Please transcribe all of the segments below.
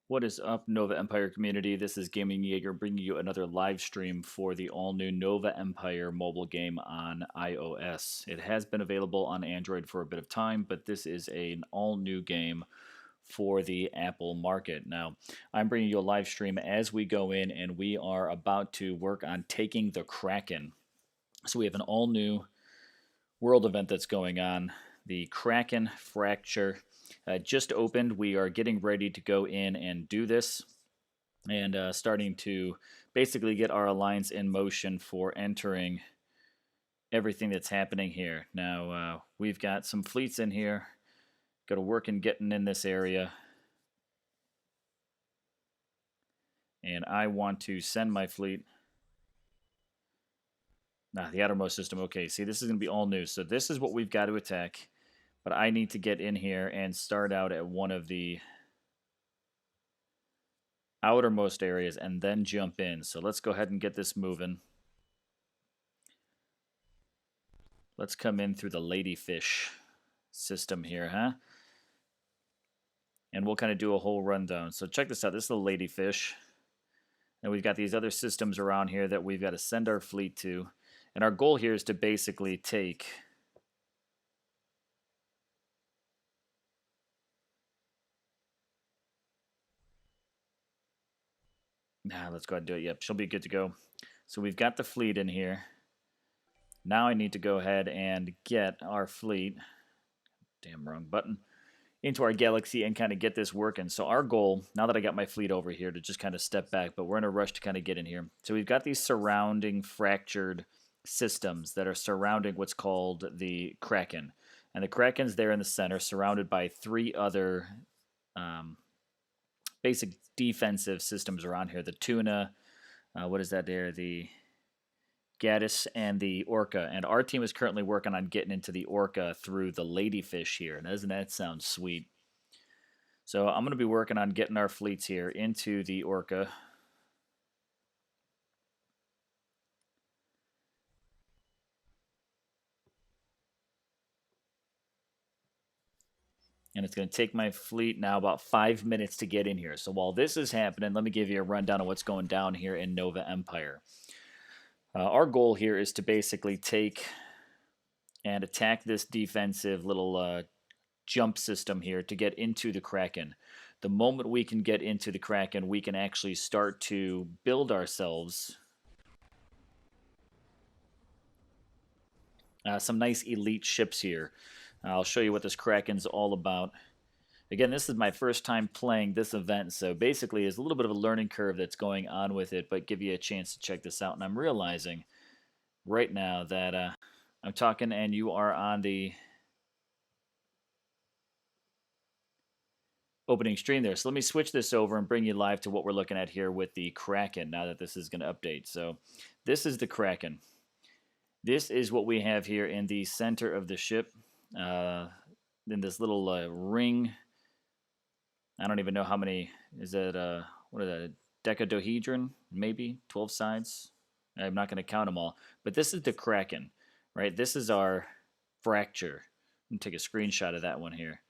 What is up, Nova Empire community? This is Gaming Jaeger bringing you another live stream for the all-new Nova Empire mobile game on iOS. It has been available on Android for a bit of time, but this is an all-new game for the Apple market. Now, I'm bringing you a live stream as we go in, and we are about to work on taking the Kraken. So we have an all-new world event that's going on, the Kraken Fracture. Just opened. We are getting ready to go in and do this and starting to basically get our alliance in motion for entering everything that's happening here. Now, we've got some fleets in here. Got to work in getting in this area. And I want to send my fleet. The outermost system. Okay, see, this is going to be all new. So this is what we've got to attack. But I need to get in here and start out at one of the outermost areas and then jump in. So let's go ahead and get this moving. Let's come in through the ladyfish system here, huh? And we'll kind of do a whole rundown. So check this out. This is the ladyfish. And we've got these other systems around here that we've got to send our fleet to. And our goal here is to basically take... let's go ahead and do it. Yep, she'll be good to go. So we've got the fleet in here. Now I need to go ahead and get our fleet, damn wrong button, into our galaxy and kind of get this working. So our goal, now that I got my fleet over here, to just kind of step back, but we're in a rush to kind of get in here. So we've got these surrounding fractured systems that are surrounding what's called the Kraken. And the Kraken's there in the center, surrounded by three other basic defensive systems around here. The tuna, what is that there? The Gaddis and the Orca. And our team is currently working on getting into the Orca through the ladyfish here. Doesn't that sound sweet? So I'm going to be working on getting our fleets here into the Orca. And it's going to take my fleet now about 5 minutes to get in here. So while this is happening, let me give you a rundown of what's going down here in Nova Empire. Our goal here is to basically take and attack this defensive little jump system here to get into the Kraken. The moment we can get into the Kraken, we can actually start to build ourselves some nice elite ships here. I'll show you what this Kraken's all about. Again, this is my first time playing this event, so basically there's a little bit of a learning curve that's going on with it, but give you a chance to check this out. And I'm realizing right now that I'm talking and you are on the opening stream there. So let me switch this over and bring you live to what we're looking at here with the Kraken now that this is going to update. So this is the Kraken. This is what we have here in the center of the ship. In this little ring. I don't even know how many. Is it, what is that, a dodecahedron? Maybe 12 sides? I'm not going to count them all. But this is the Kraken, right? This is our fracture. I'm going to take a screenshot of that one here.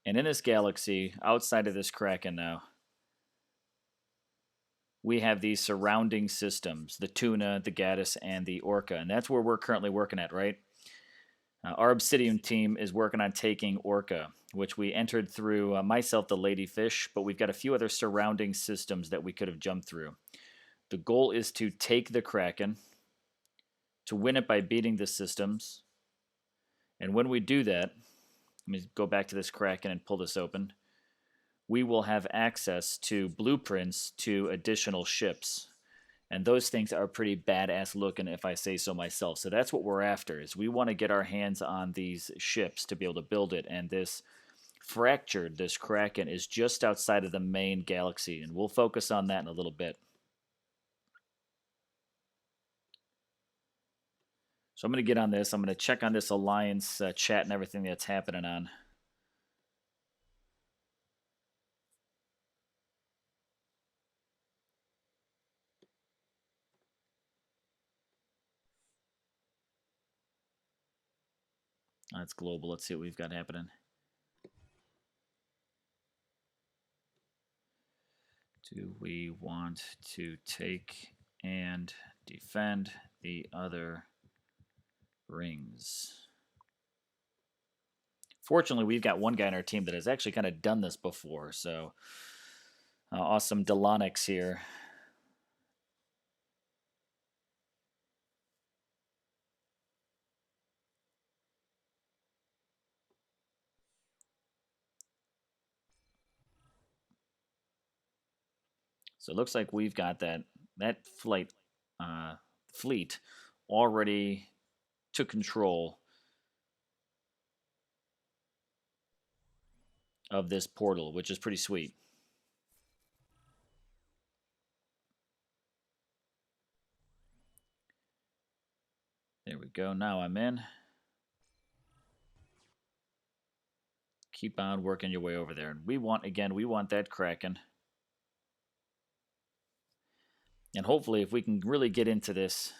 And in this galaxy, outside of this Kraken now, we have these surrounding systems, the tuna, the Gaddis, and the Orca. And that's where we're currently working at, right? Our Obsidian team is working on taking Orca, which we entered through myself, the ladyfish, but we've got a few other surrounding systems that we could have jumped through. The goal is to take the Kraken, to win it by beating the systems. And when we do that, let me go back to this Kraken and pull this open. We will have access to blueprints to additional ships. And those things are pretty badass looking, if I say so myself. So that's what we're after, is we want to get our hands on these ships to be able to build it. And this fractured, this Kraken, is just outside of the main galaxy. And we'll focus on that in a little bit. So I'm going to get on this. I'm going to check on this Alliance chat and everything that's happening on. That's global. Let's see what we've got happening. Do we want to take and defend the other rings? Fortunately, we've got one guy on our team that has actually kind of done this before, so awesome Delonix here. So it looks like we've got that fleet already took control of this portal, which is pretty sweet. There we go. Now I'm in. Keep on working your way over there. And we want that Kraken. And hopefully, if we can really get into this,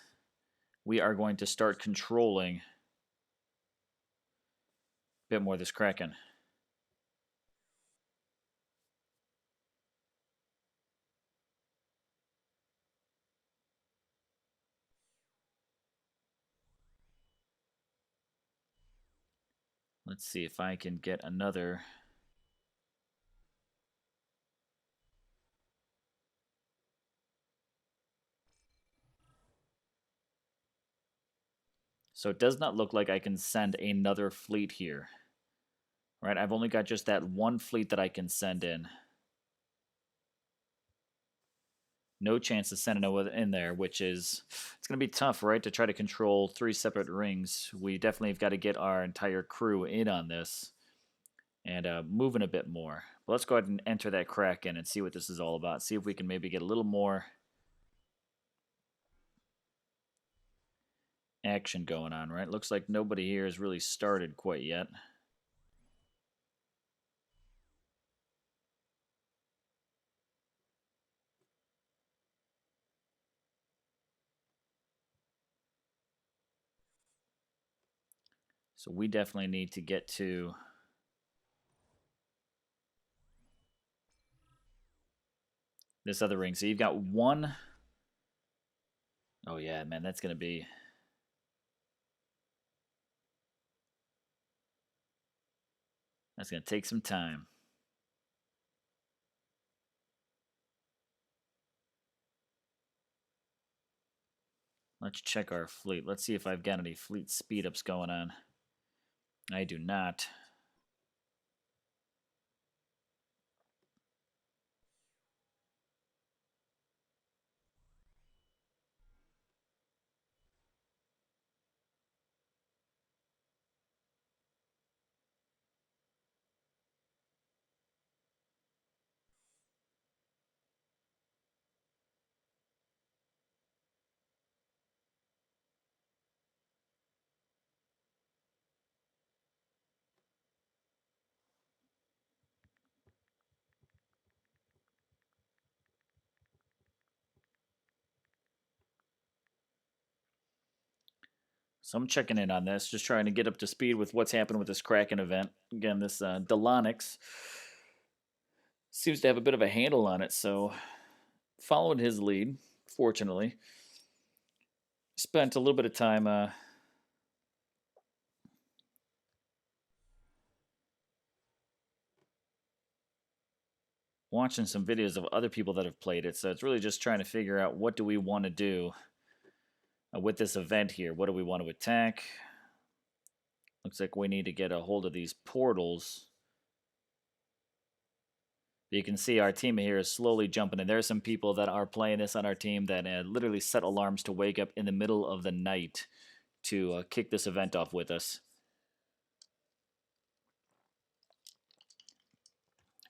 we are going to start controlling a bit more of this Kraken. Let's see if I can get another. So it does not look like I can send another fleet here. Right, I've only got just that one fleet that I can send in. No chance of sending it in there, which is, it's going to be tough, right, to try to control 3 separate rings. We definitely have got to get our entire crew in on this and moving a bit more. But let's go ahead and enter that Kraken and see what this is all about. See if we can maybe get a little more action going on, right? Looks like nobody here has really started quite yet. So we definitely need to get to this other ring. So you've got one. Oh, yeah, man, that's going to take some time. Let's check our fleet. Let's see if I've got any fleet speed ups going on. I do not. So I'm checking in on this, just trying to get up to speed with what's happened with this Kraken event. Again, this Delonix seems to have a bit of a handle on it, so following his lead, fortunately. Spent a little bit of time watching some videos of other people that have played it, so it's really just trying to figure out what do we want to do with this event here. What do we want to attack? Looks like we need to get a hold of these portals. You can see our team here is slowly jumping, and there are some people that are playing this on our team that literally set alarms to wake up in the middle of the night to kick this event off with us.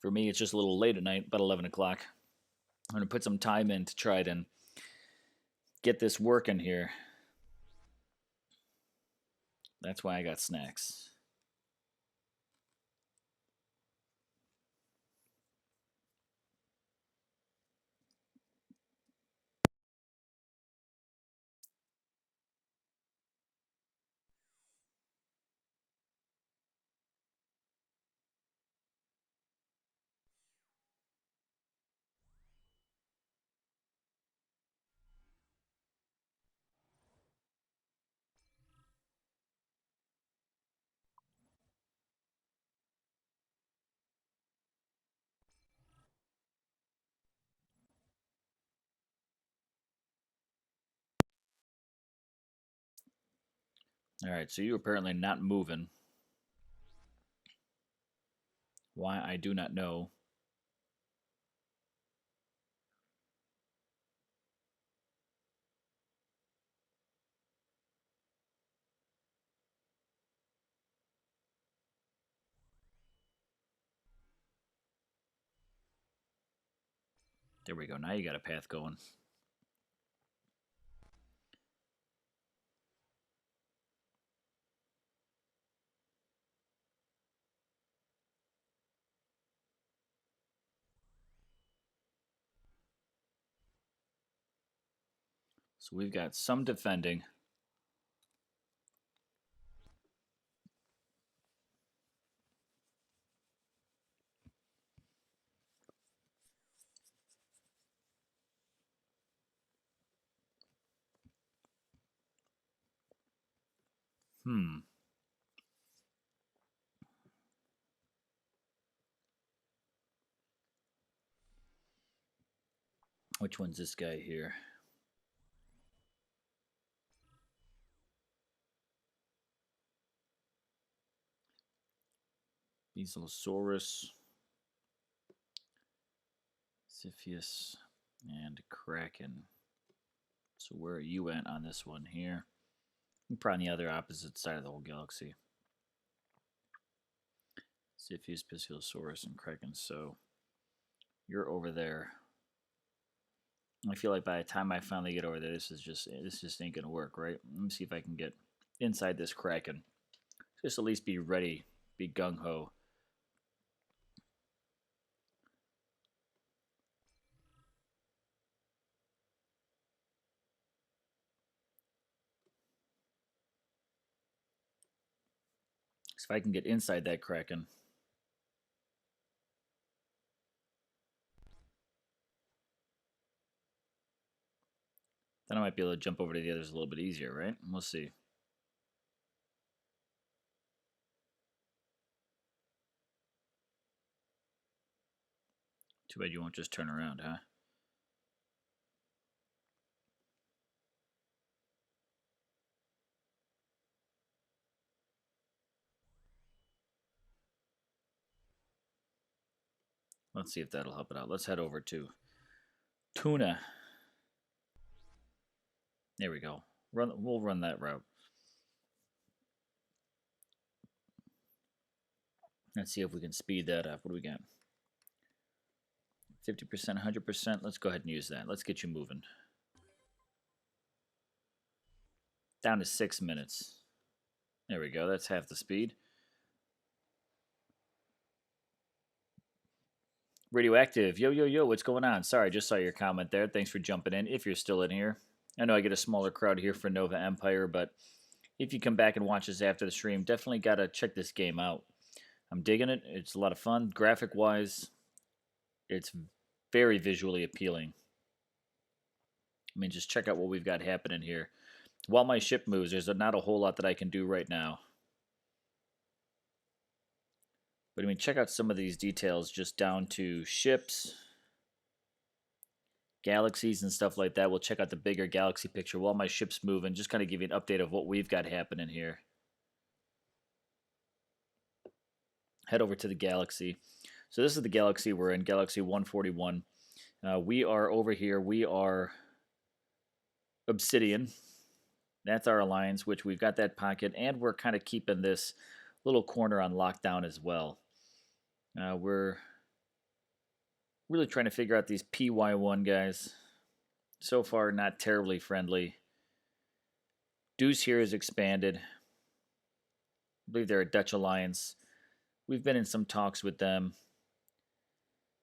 For me, it's just a little late at night, about 11 o'clock. I'm going to put some time in to try to get this working here. That's why I got snacks. All right, so you apparently not moving. Why, I do not know. There we go. Now you got a path going. So we've got some defending. Hmm. Which one's this guy here? Bezosaurus, Ziphius, and Kraken. So where are you at on this one here? You're probably on the other opposite side of the whole galaxy. Ziphius, Bezosaurus, and Kraken. So you're over there. I feel like by the time I finally get over there, this just ain't gonna work, right? Let me see if I can get inside this Kraken. Just at least be ready, be gung ho. So if I can get inside that Kraken, then I might be able to jump over to the others a little bit easier, right? We'll see. Too bad you won't just turn around, huh? Let's see if that'll help it out. Let's head over to Tuna. There we go. We'll run that route. Let's see if we can speed that up. What do we got? 50%, 100%. Let's go ahead and use that. Let's get you moving. Down to 6 minutes. There we go. That's half the speed. Radioactive. Yo, yo, yo. What's going on? Sorry, I just saw your comment there. Thanks for jumping in if you're still in here. I know I get a smaller crowd here for Nova Empire, but if you come back and watch this after the stream, definitely got to check this game out. I'm digging it. It's a lot of fun. Graphic wise, it's very visually appealing. I mean, just check out what we've got happening here. While my ship moves, there's not a whole lot that I can do right now. But I mean, check out some of these details just down to ships, galaxies, and stuff like that. We'll check out the bigger galaxy picture while my ship's moving, just kind of give you an update of what we've got happening here. Head over to the galaxy. So this is the galaxy we're in, Galaxy 141. We are over here. We are Obsidian. That's our alliance, which we've got that pocket, and we're kind of keeping this little corner on lockdown as well. We're really trying to figure out these PY1 guys. So far, not terribly friendly. Deuce here is expanded. I believe they're a Dutch alliance. We've been in some talks with them.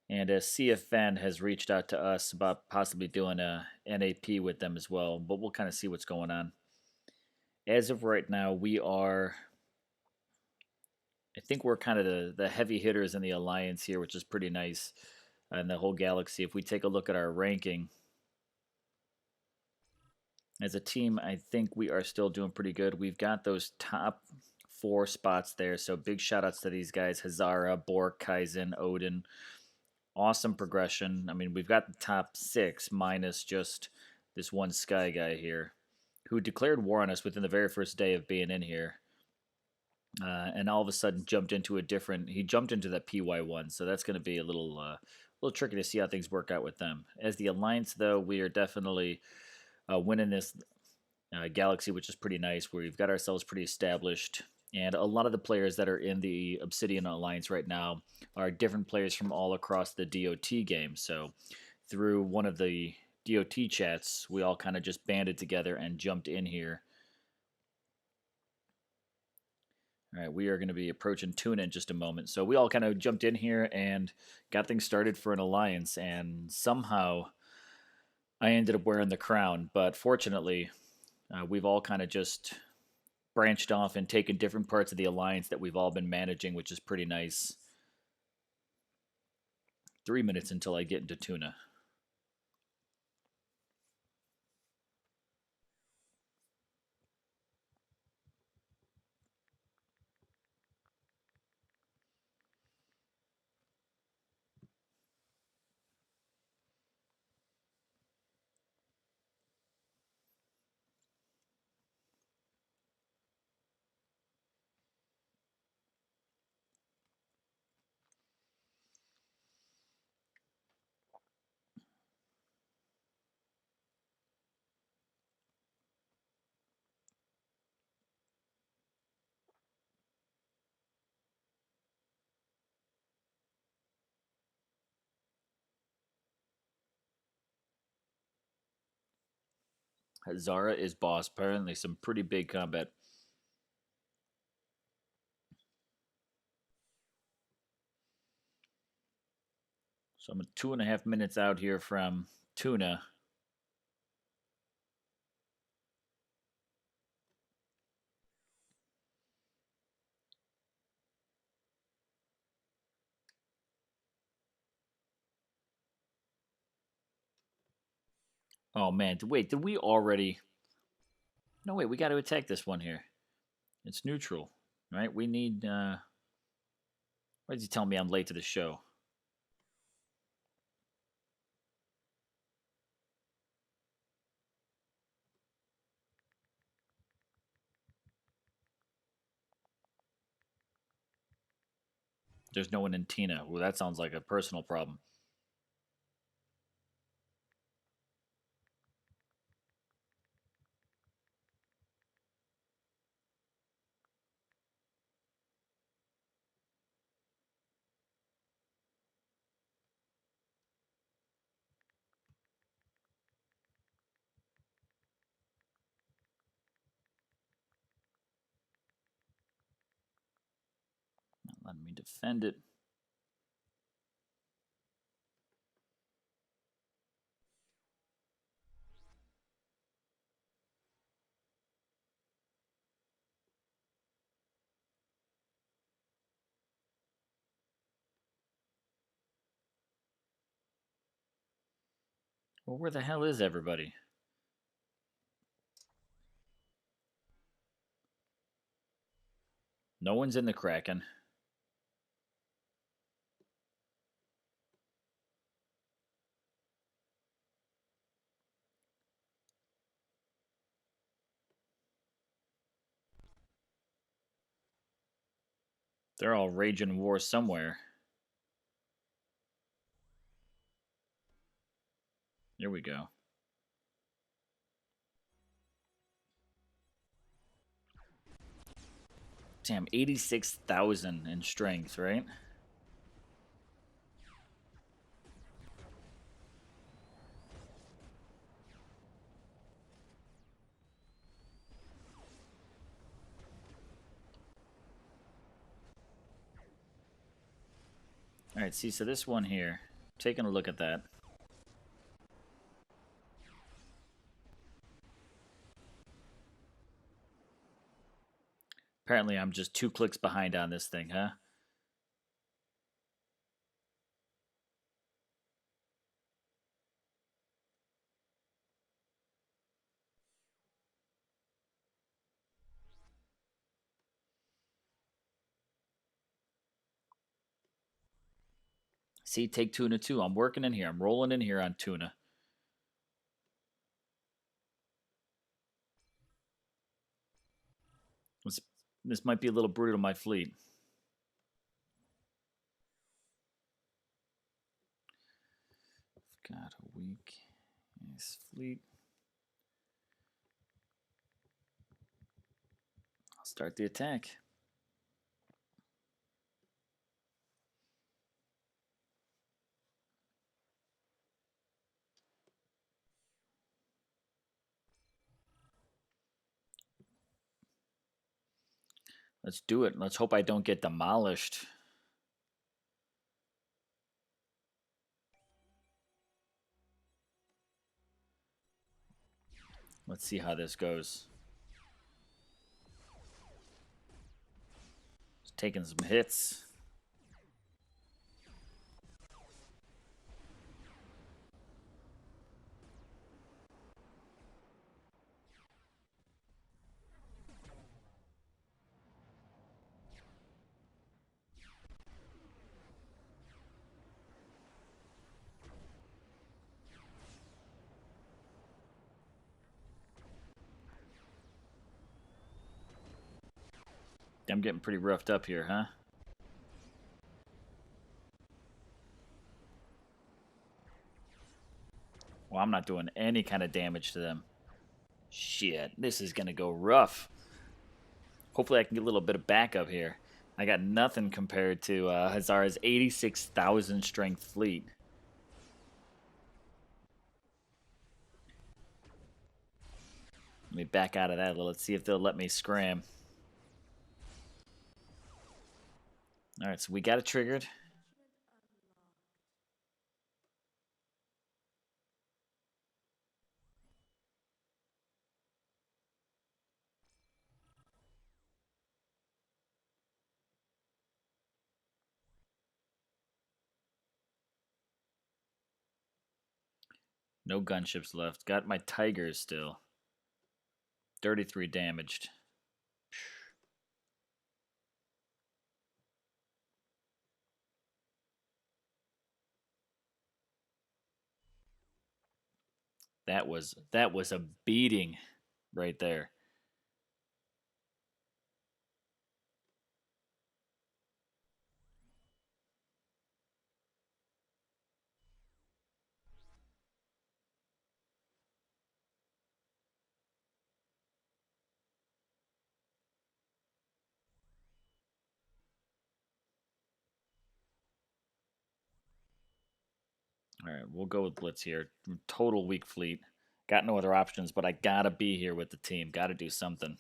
And CFN has reached out to us about possibly doing a NAP with them as well. But we'll kind of see what's going on. As of right now, we are... I think we're kind of the heavy hitters in the alliance here, which is pretty nice. In the whole galaxy. If we take a look at our ranking, as a team, I think we are still doing pretty good. We've got those top 4 spots there. So big shout outs to these guys. Hazara, Bork, Kaizen, Odin. Awesome progression. I mean, we've got the top 6 minus just this one Sky guy here. who declared war on us within the very first day of being in here. And all of a sudden jumped into a different. He jumped into that PY1, so that's going to be a little tricky to see how things work out with them. As the alliance, though, we are definitely winning this galaxy, which is pretty nice. Where we've got ourselves pretty established, and a lot of the players that are in the Obsidian Alliance right now are different players from all across the DOT game. So through one of the DOT chats, we all kind of just banded together and jumped in here. All right, we are going to be approaching Tuna in just a moment. So we all kind of jumped in here and got things started for an alliance, and somehow I ended up wearing the crown. But fortunately, we've all kind of just branched off and taken different parts of the alliance that we've all been managing, which is pretty nice. 3 minutes until I get into Tuna. Zara is boss. Apparently, some pretty big combat. So I'm 2.5 minutes out here from Tuna. Oh man, wait, did we already? No, wait, we got to attack this one here. It's neutral, right? We need. Why did you tell me I'm late to the show? There's no one in Tina. Well, that sounds like a personal problem. Not letting me defend it. Well, where the hell is everybody? No one's in the Kraken. They're all raging war somewhere. Here we go. Damn, 86,000 in strength, right? All right, see, so this one here, taking a look at that. Apparently, I'm just 2 clicks behind on this thing, huh? See, take Tuna too. I'm working in here. I'm rolling in here on Tuna. This might be a little brutal to my fleet. Got a weak nice fleet. I'll start the attack. Let's do it. Let's hope I don't get demolished. Let's see how this goes. Just taking some hits. I'm getting pretty roughed up here, huh? Well, I'm not doing any kind of damage to them. Shit, this is going to go rough. Hopefully I can get a little bit of backup here. I got nothing compared to Hazara's 86,000 strength fleet. Let me back out of that a little. Let's see if they'll let me scram. Alright, so we got it triggered. No gunships left. Got my tigers still. 33 damaged. That was a beating right there. All right, we'll go with Blitz here. Total weak fleet. Got no other options, but I gotta be here with the team. Gotta do something.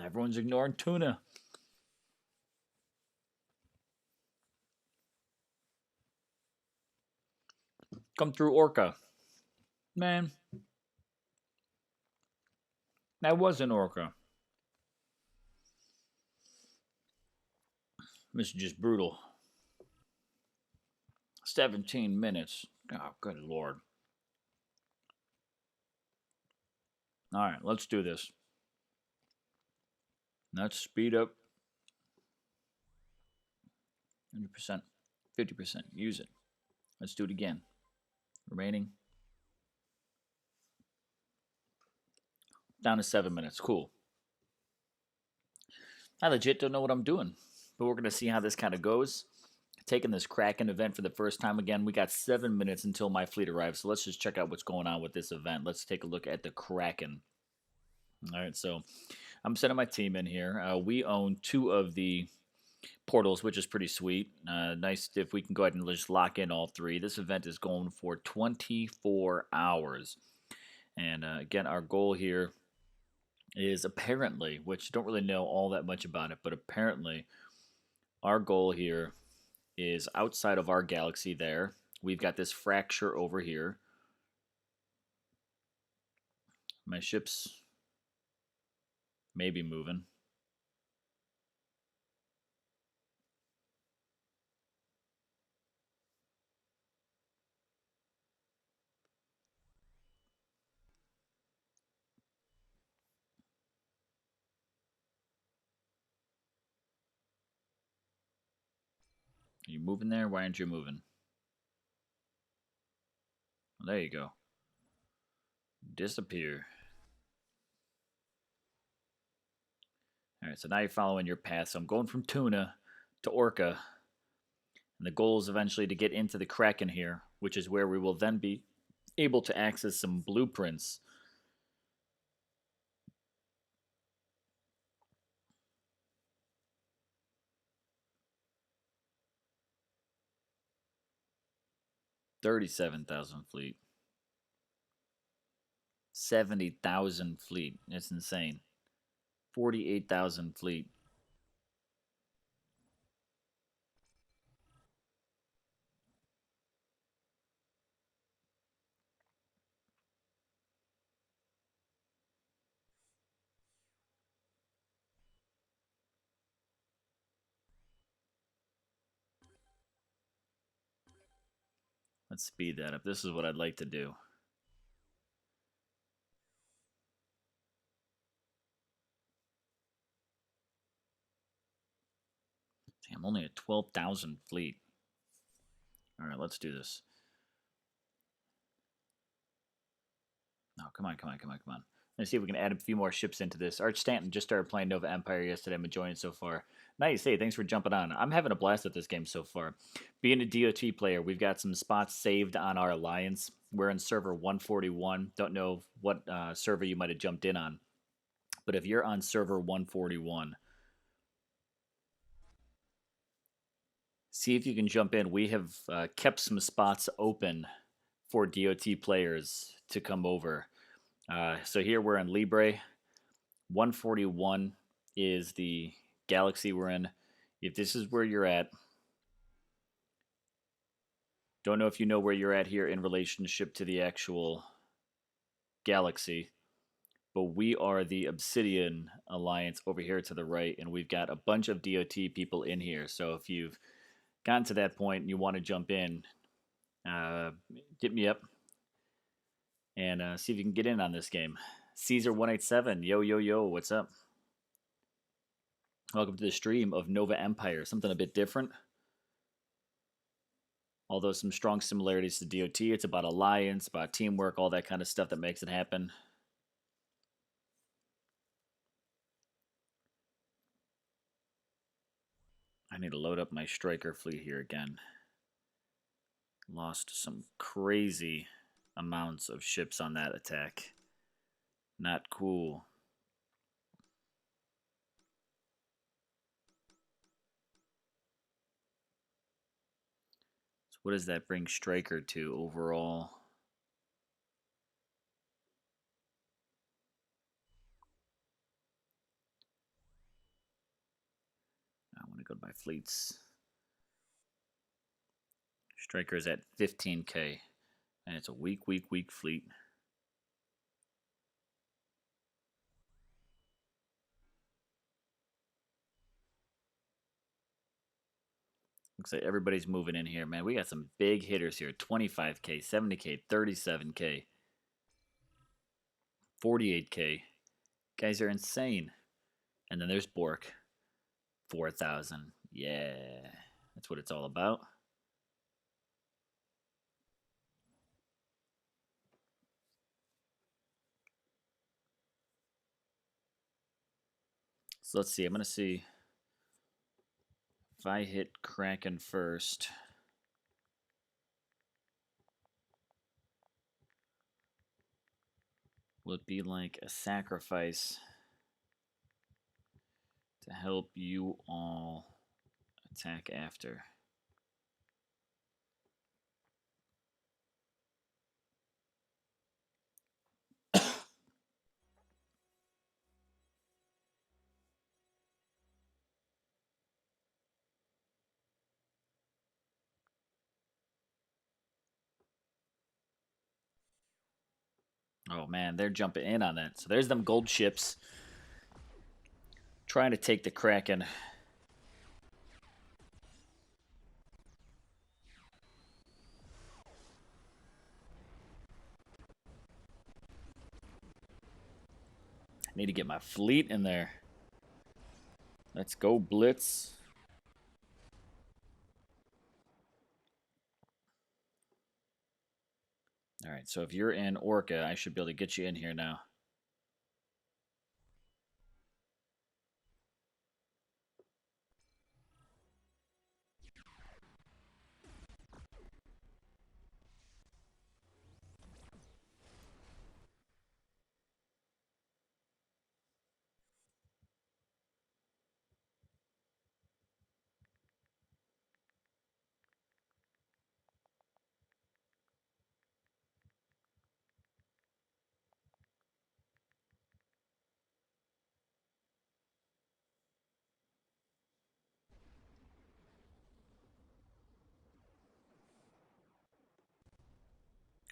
Everyone's ignoring tuna. Come through Orca. Man, that was an Orca. This is just brutal. 17 minutes. Oh, good lord. All right, let's do this. Let's speed up. 100%, 50%. Use it. Let's do it again. Remaining. Down to 7 minutes. Cool. I legit don't know what I'm doing, but we're going to see how this kind of goes. Taking this Kraken event for the first time again. We got 7 minutes until my fleet arrives, so let's just check out what's going on with this event. Let's take a look at the Kraken. All right, so I'm sending my team in here. We own 2 of the portals, which is pretty sweet. Nice if we can go ahead and just lock in all 3. This event is going for 24 hours. And again, our goal here is apparently, which don't really know all that much about it, but apparently our goal here is outside of our galaxy there. We've got this fracture over here. My ship's maybe moving. Are you moving there? Why aren't you moving? Well, there you go. Disappear. Alright, so now you're following your path. So I'm going from Tuna to Orca. And the goal is eventually to get into the Kraken here, which is where we will then be able to access some blueprints. $37,000 fleet. 70,000 fleet. It's insane. 48,000 fleet. Let's speed that up. This is what I'd like to do. Damn, only a 12,000 fleet. All right, let's do this. Oh, come on, come on, come on, come on. Let's see if we can add a few more ships into this. Arch Stanton just started playing Nova Empire yesterday. I'm enjoying it so far. Nice. Hey, thanks for jumping on. I'm having a blast with this game so far. Being a DOT player, we've got some spots saved on our alliance. We're in server 141. Don't know what server you might have jumped in on. But if you're on server 141, see if you can jump in. We have kept some spots open for DOT players to come over. So here we're in Libre. 141 is the galaxy we're in. If this is where you're at, don't know if you know where you're at here in relationship to the actual galaxy, but we are the Obsidian Alliance over here to the right, and we've got a bunch of DOT people in here. So if you've gotten to that point and you want to jump in, hit me up and see if you can get in on this game. Caesar187, yo, yo, yo, what's up? Welcome to the stream of Nova Empire, something a bit different. Although some strong similarities to DOT, it's about alliance, about teamwork, all that kind of stuff that makes it happen. I need to load up my striker fleet here again. Lost some crazy amounts of ships on that attack. Not cool. So what does that bring striker to overall? I want to go to my fleets. Striker is at 15k. And it's a weak, weak, weak fleet. Looks like everybody's moving in here, man. We got some big hitters here. 25K, 70K, 37K, 48K. Guys are insane. And then there's Bork. 4,000. Yeah. That's what it's all about. So let's see. I'm going to see if I hit Kraken first. Will it be like a sacrifice to help you all attack after? Oh man, they're jumping in on that. So there's them gold ships trying to take the Kraken. I need to get my fleet in there. Let's go, Blitz. All right, so if you're in Orca, I should be able to get you in here now.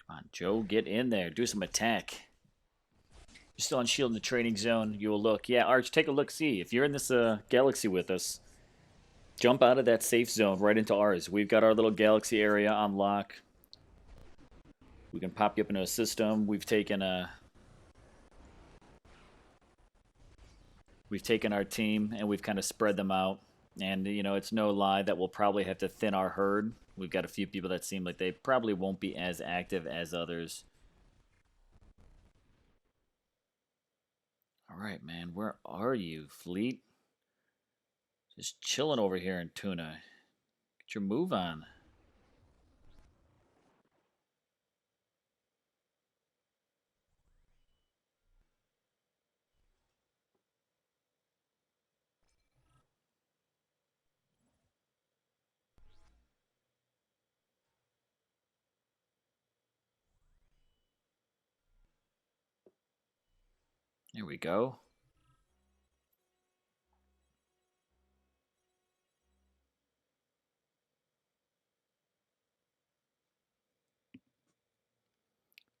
Come on, Joe, get in there. Do some attack. You're still on shield in the training zone. You will look. Yeah, Arch, take a look. See if you're in this galaxy with us. Jump out of that safe zone right into ours. We've got our little galaxy area on lock. We can pop you up into a system. We've taken our team and we've kind of spread them out. And you know, it's no lie that we'll probably have to thin our herd. We've got a few people that seem like they probably won't be as active as others. All right, man. Where are you, fleet? Just chilling over here in Tuna. Get your move on. Here we go.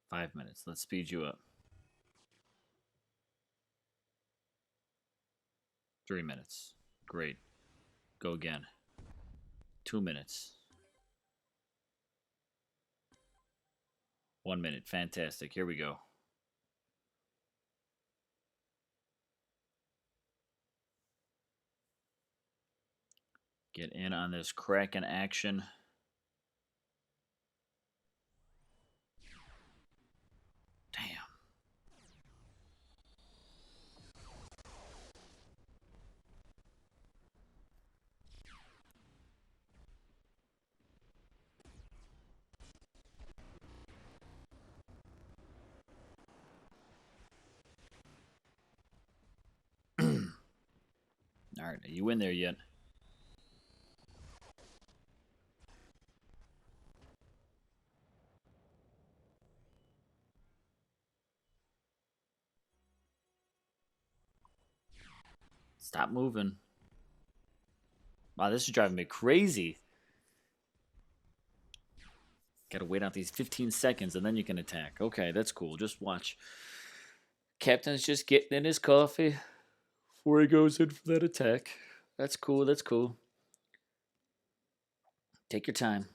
Five minutes. Let's speed you up. 3 minutes. Great. Go again. 2 minutes. 1 minute. Fantastic. Here we go. Get in on this Kraken action. Damn. All right, are you in there yet? Stop moving. Wow, this is driving me crazy. Gotta wait out these 15 seconds and then you can attack. Okay, that's cool. Just watch. Captain's just getting in his coffee before he goes in for that attack. That's cool. That's cool. Take your time.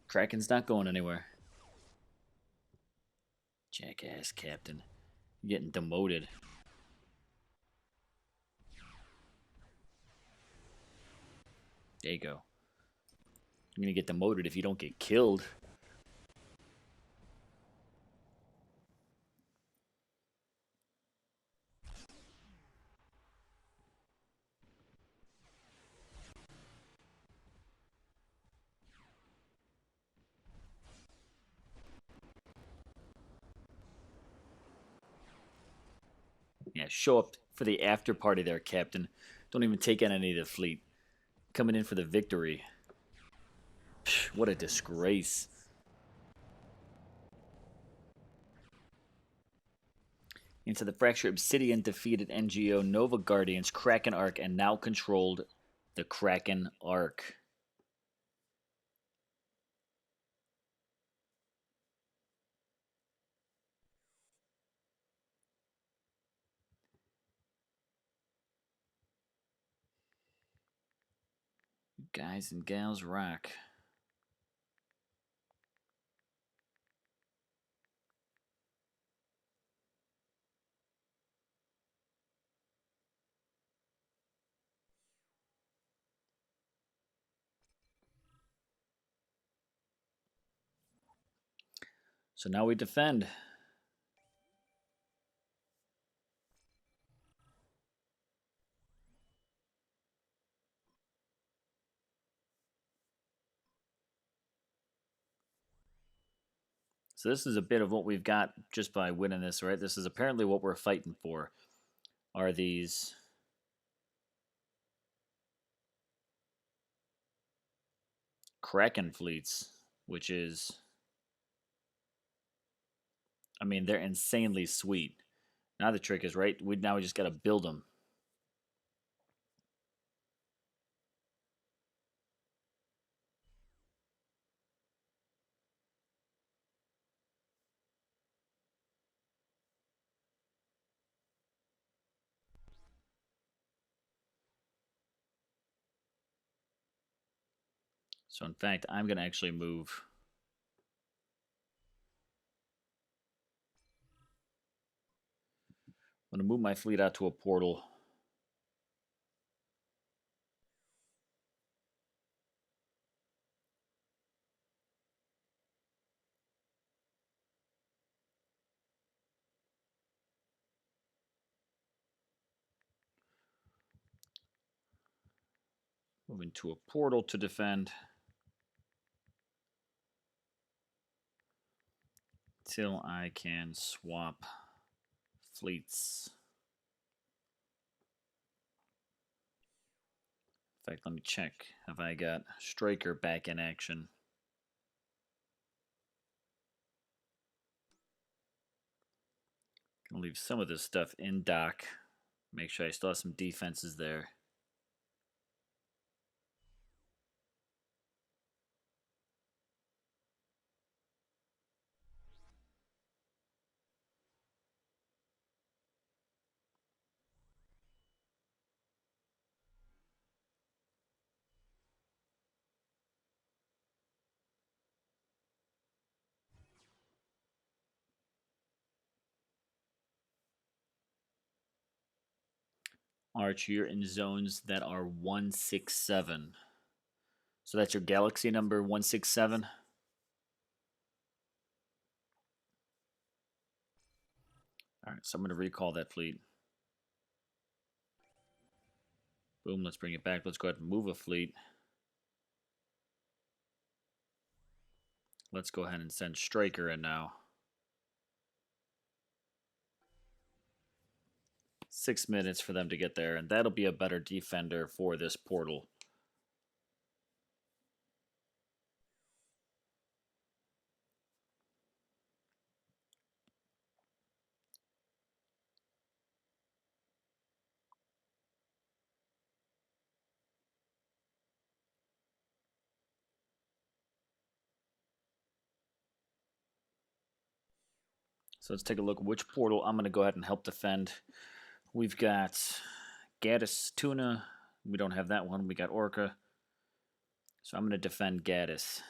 Kraken's not going anywhere. Jackass, Captain. Getting demoted. There you go. You're gonna get demoted if you don't get killed. Yeah, show up for the after party there, Captain. Don't even take on any of the fleet. Coming in for the victory. Psh, what a disgrace. Into the fractured Obsidian defeated NGO Nova Guardians Kraken Arc and now controlled the Kraken Arc. You guys and gals rock. So now we defend. So this is a bit of what we've got just by winning this, right? This is apparently what we're fighting for. Are these Kraken fleets, which is, I mean, they're insanely sweet. Now the trick is, right, now we just got to build them. So in fact, I'm going to actually move. I'm going to move my fleet out to a portal. Moving to a portal to defend. Till I can swap fleets. In fact, let me check. Have I got Striker back in action? Gonna leave some of this stuff in dock. Make sure I still have some defenses there. Arch, you're in zones that are 167. So that's your galaxy number 167. All right, so I'm going to recall that fleet. Boom, let's bring it back. Let's go ahead and move a fleet. Let's go ahead and send Striker in now. 6 minutes for them to get there, and that'll be a better defender for this portal. So let's take a look at which portal I'm going to go ahead and help defend. We've got Gaddis Tuna. We don't have that one. We got Orca. So I'm going to defend Gaddis.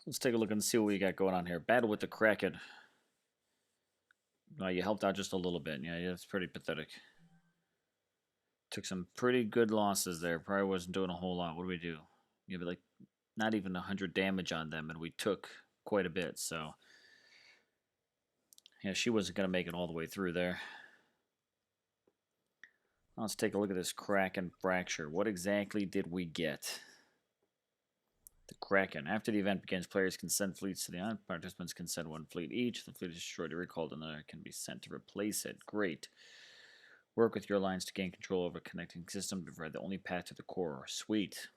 Let's take a look and see what we got going on here. Battle with the Kraken. You helped out just a little bit. Yeah, it's pretty pathetic. Took some pretty good losses there. Probably wasn't doing a whole lot. What do we do? You have like not even 100 damage on them, and we took quite a bit. So yeah, she wasn't gonna make it all the way through there. Let's take a look at this Kraken fracture. What exactly did we get? The Kraken. After the event begins, players can send fleets to the island. Participants can send one fleet each. The fleet is destroyed or recalled, and another can be sent to replace it. Great. Work with your alliance to gain control over a connecting system to provide the only path to the core. Sweet.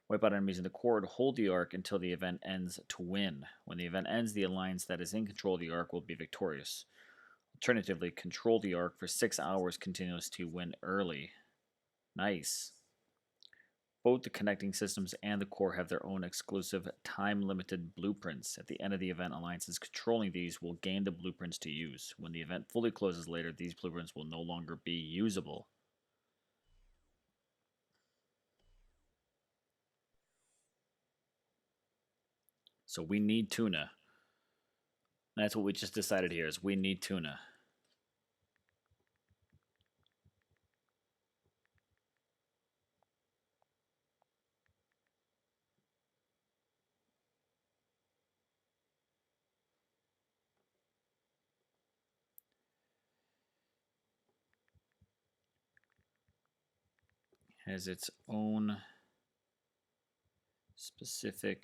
Wipe out enemies in the core to hold the arc until the event ends to win. When the event ends, the alliance that is in control of the arc will be victorious. Alternatively, control the arc for 6 hours continuously to win early. Nice. Both the connecting systems and the core have their own exclusive time-limited blueprints. At the end of the event, alliances controlling these will gain the blueprints to use. When the event fully closes later, these blueprints will no longer be usable. So we need tuna. That's what we just decided here is we need tuna. Has its own specific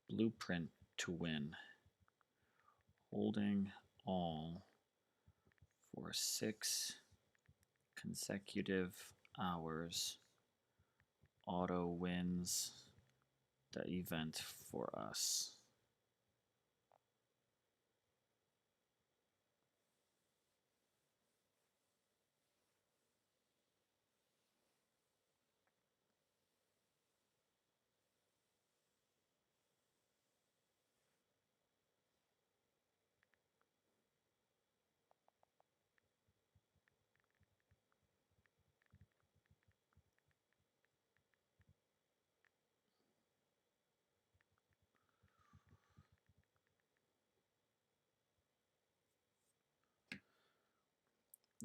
blueprint to win. Holding all for 6 consecutive hours auto wins the event for us.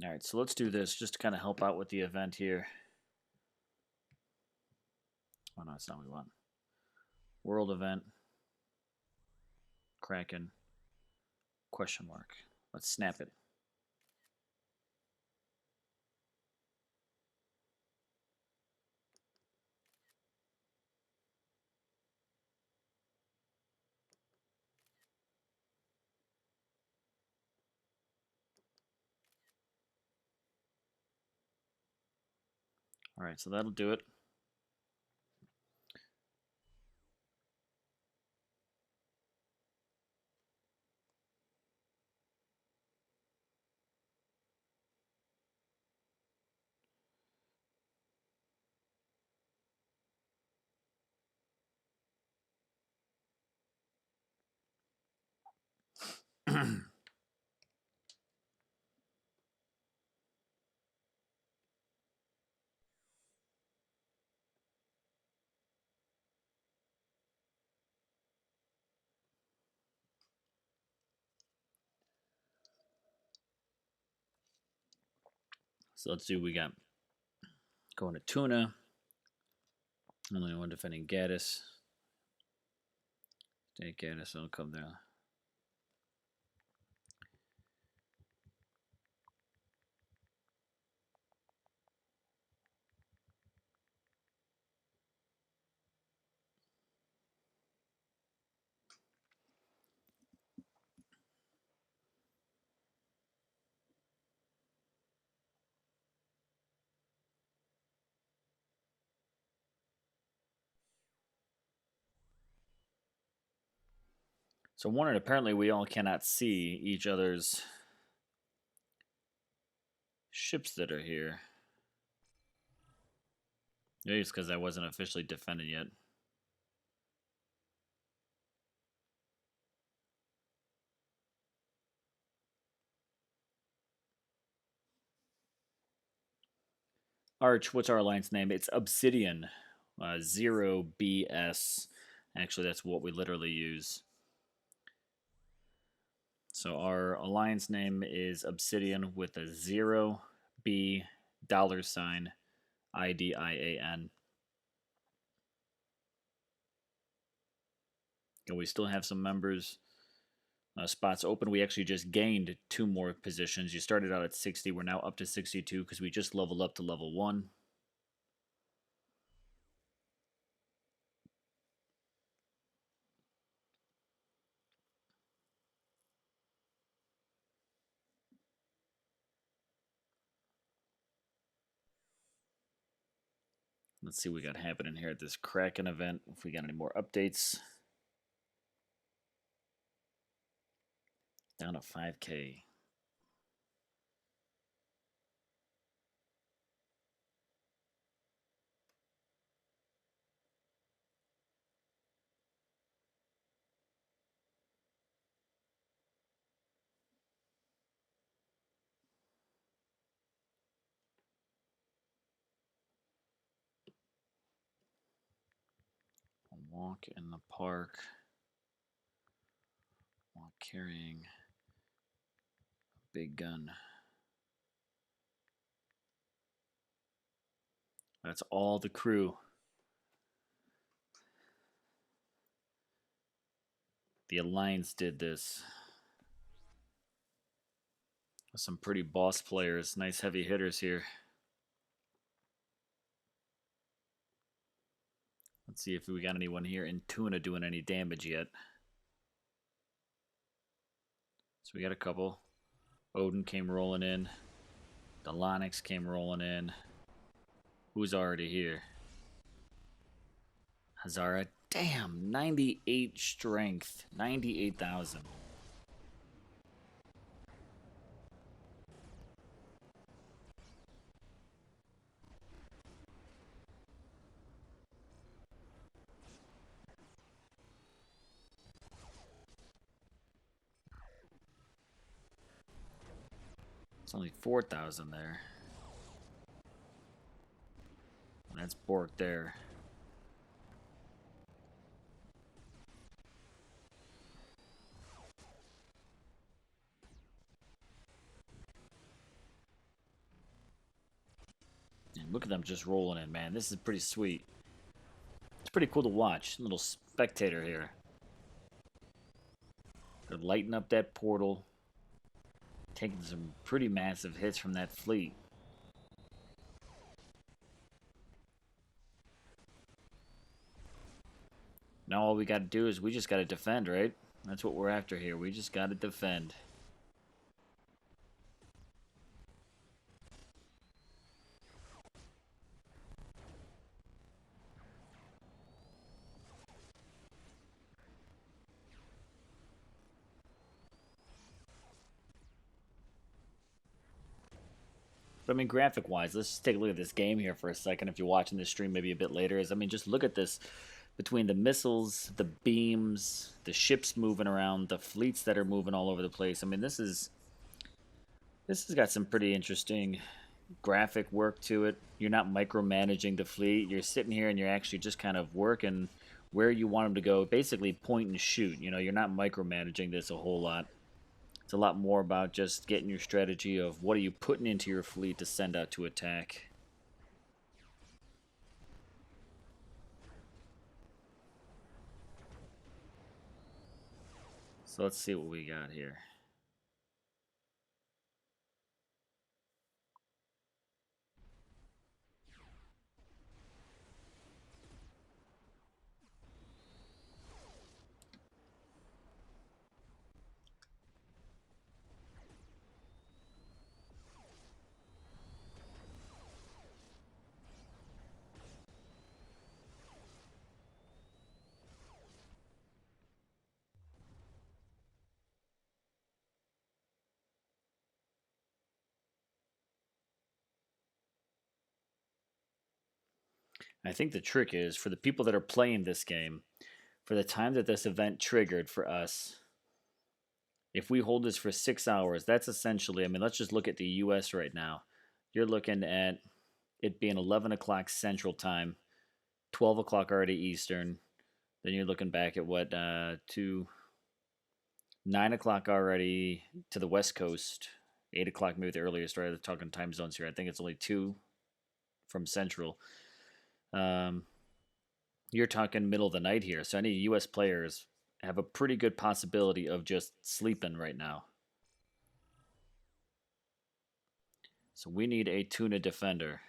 All right, so let's do this just to kind of help out with the event here. Oh, no, that's not what we want. World event. Kraken. Question mark. Let's snap it. All right, so that'll do it. So let's see what we got. Going to tuna. Only one defending Gaddis. Take Gaddis, it'll come down. So I'm wondering, apparently we all cannot see each other's ships that are here. Maybe it's because I wasn't officially defended yet. Arch, what's our alliance name? It's Obsidian. 0BS. Actually, that's what we literally use. So our alliance name is Obsidian with a 0B $sign IDIAN. And we still have some members spots open. We actually just gained 2 more positions. You started out at 60. We're now up to 62 because we just leveled up to level 1. Let's see what we got happening here at this Kraken event. If we got any more updates. Down to 5K. A walk in the park while carrying a big gun. That's all the crew. The Alliance did this. Some pretty boss players. Nice heavy hitters here. Let's see if we got anyone here in Tuna doing any damage yet. So we got a couple. Odin came rolling in. Delonix came rolling in. Who's already here? Hazara. Damn, 98 strength. 98,000. It's only 4,000 there. And that's Bork there. And look at them just rolling in, man. This is pretty sweet. It's pretty cool to watch. Little spectator here. They're lighting up that portal. Taking some pretty massive hits from that fleet. Now all we got to do is we just got to defend, right? That's what we're after here. We just got to defend. But I mean, graphic-wise, let's just take a look at this game here for a second. If you're watching this stream maybe a bit later, I mean, just look at this. Between the missiles, the beams, the ships moving around, the fleets that are moving all over the place. I mean, this has got some pretty interesting graphic work to it. You're not micromanaging the fleet. You're sitting here and you're actually just kind of working where you want them to go. Basically, point and shoot. You know, you're not micromanaging this a whole lot. It's a lot more about just getting your strategy of what are you putting into your fleet to send out to attack. So let's see what we got here. I think the trick is for the people that are playing this game, for the time that this event triggered for us, if we hold this for 6 hours, that's essentially, I mean, let's just look at the US right now. You're looking at it being 11 o'clock Central Time, 12 o'clock already Eastern. Then you're looking back at what, 9 o'clock already to the West Coast, 8 o'clock maybe the earliest, right? They're talking time zones here. I think it's only two from Central. Um, you're talking middle of the night here. So any U.S. players have a pretty good possibility of just sleeping right now. So we need a tuna defender.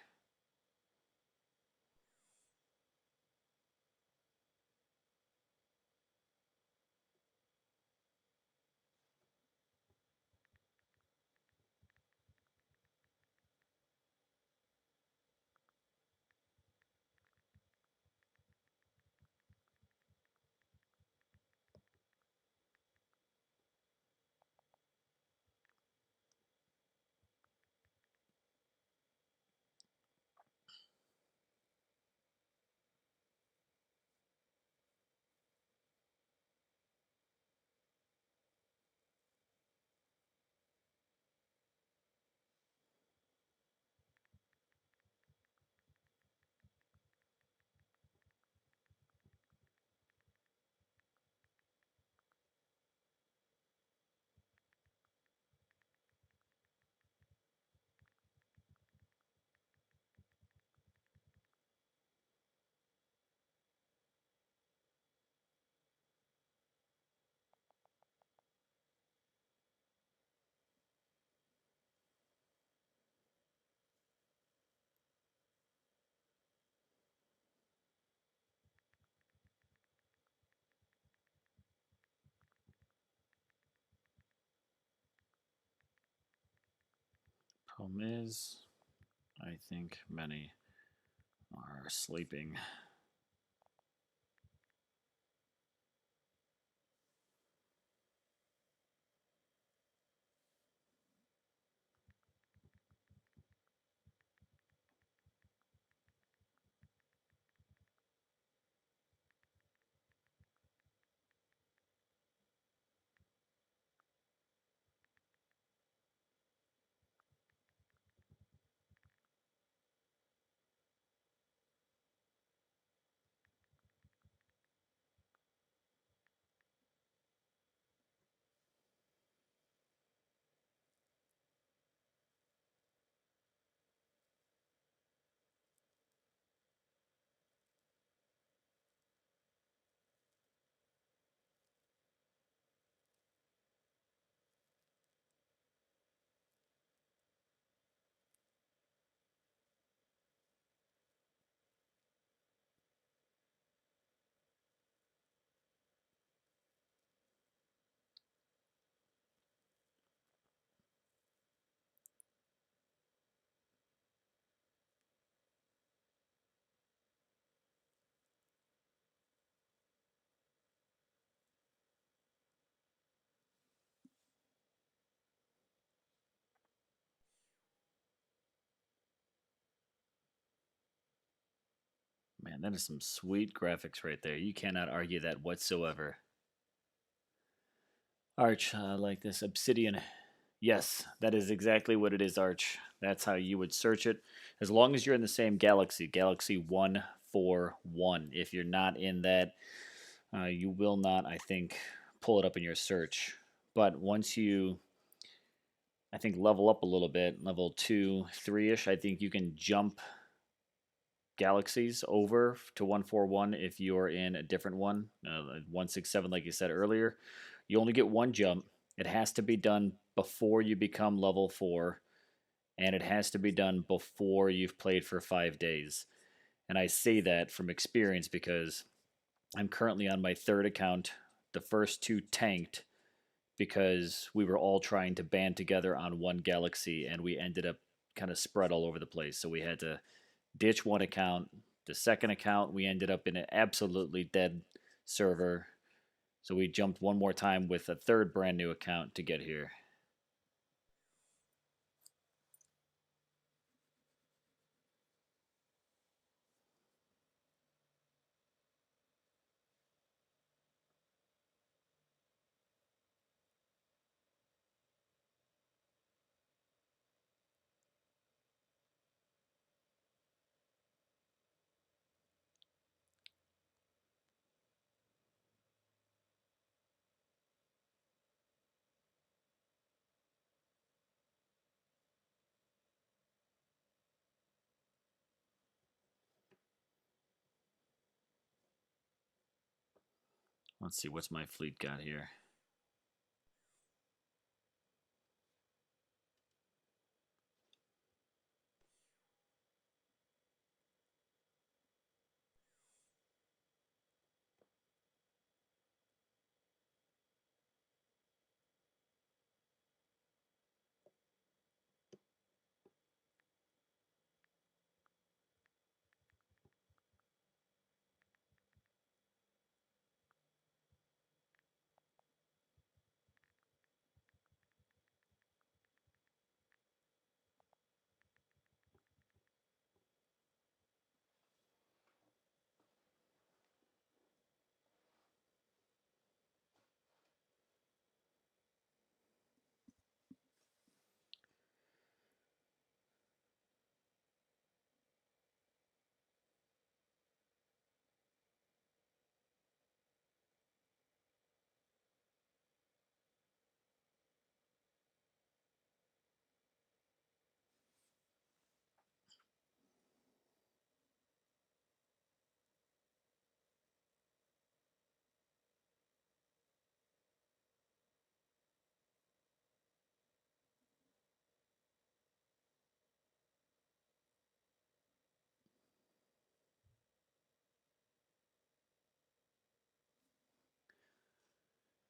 Problem is, I think many are sleeping. Man, that is some sweet graphics right there. You cannot argue that whatsoever. Arch, like this obsidian. Yes, that is exactly what it is, Arch. That's how you would search it. As long as you're in the same galaxy, Galaxy 141. If you're not in that, you will not, I think, pull it up in your search. But once you, I think, level up a little bit, level 2, 3 ish, I think you can jump galaxies over to 141 if you're in a different one. 167, like you said earlier, you only get one jump. It has to be done before you become level 4, and it has to be done before you've played for 5 days. And I say that from experience because I'm currently on my third account. The first two tanked because we were all trying to band together on one galaxy, and we ended up kind of spread all over the place. So we had to ditch one account. The second account, we ended up in an absolutely dead server. So we jumped one more time with a third brand new account to get here. Let's see, what's my fleet got here?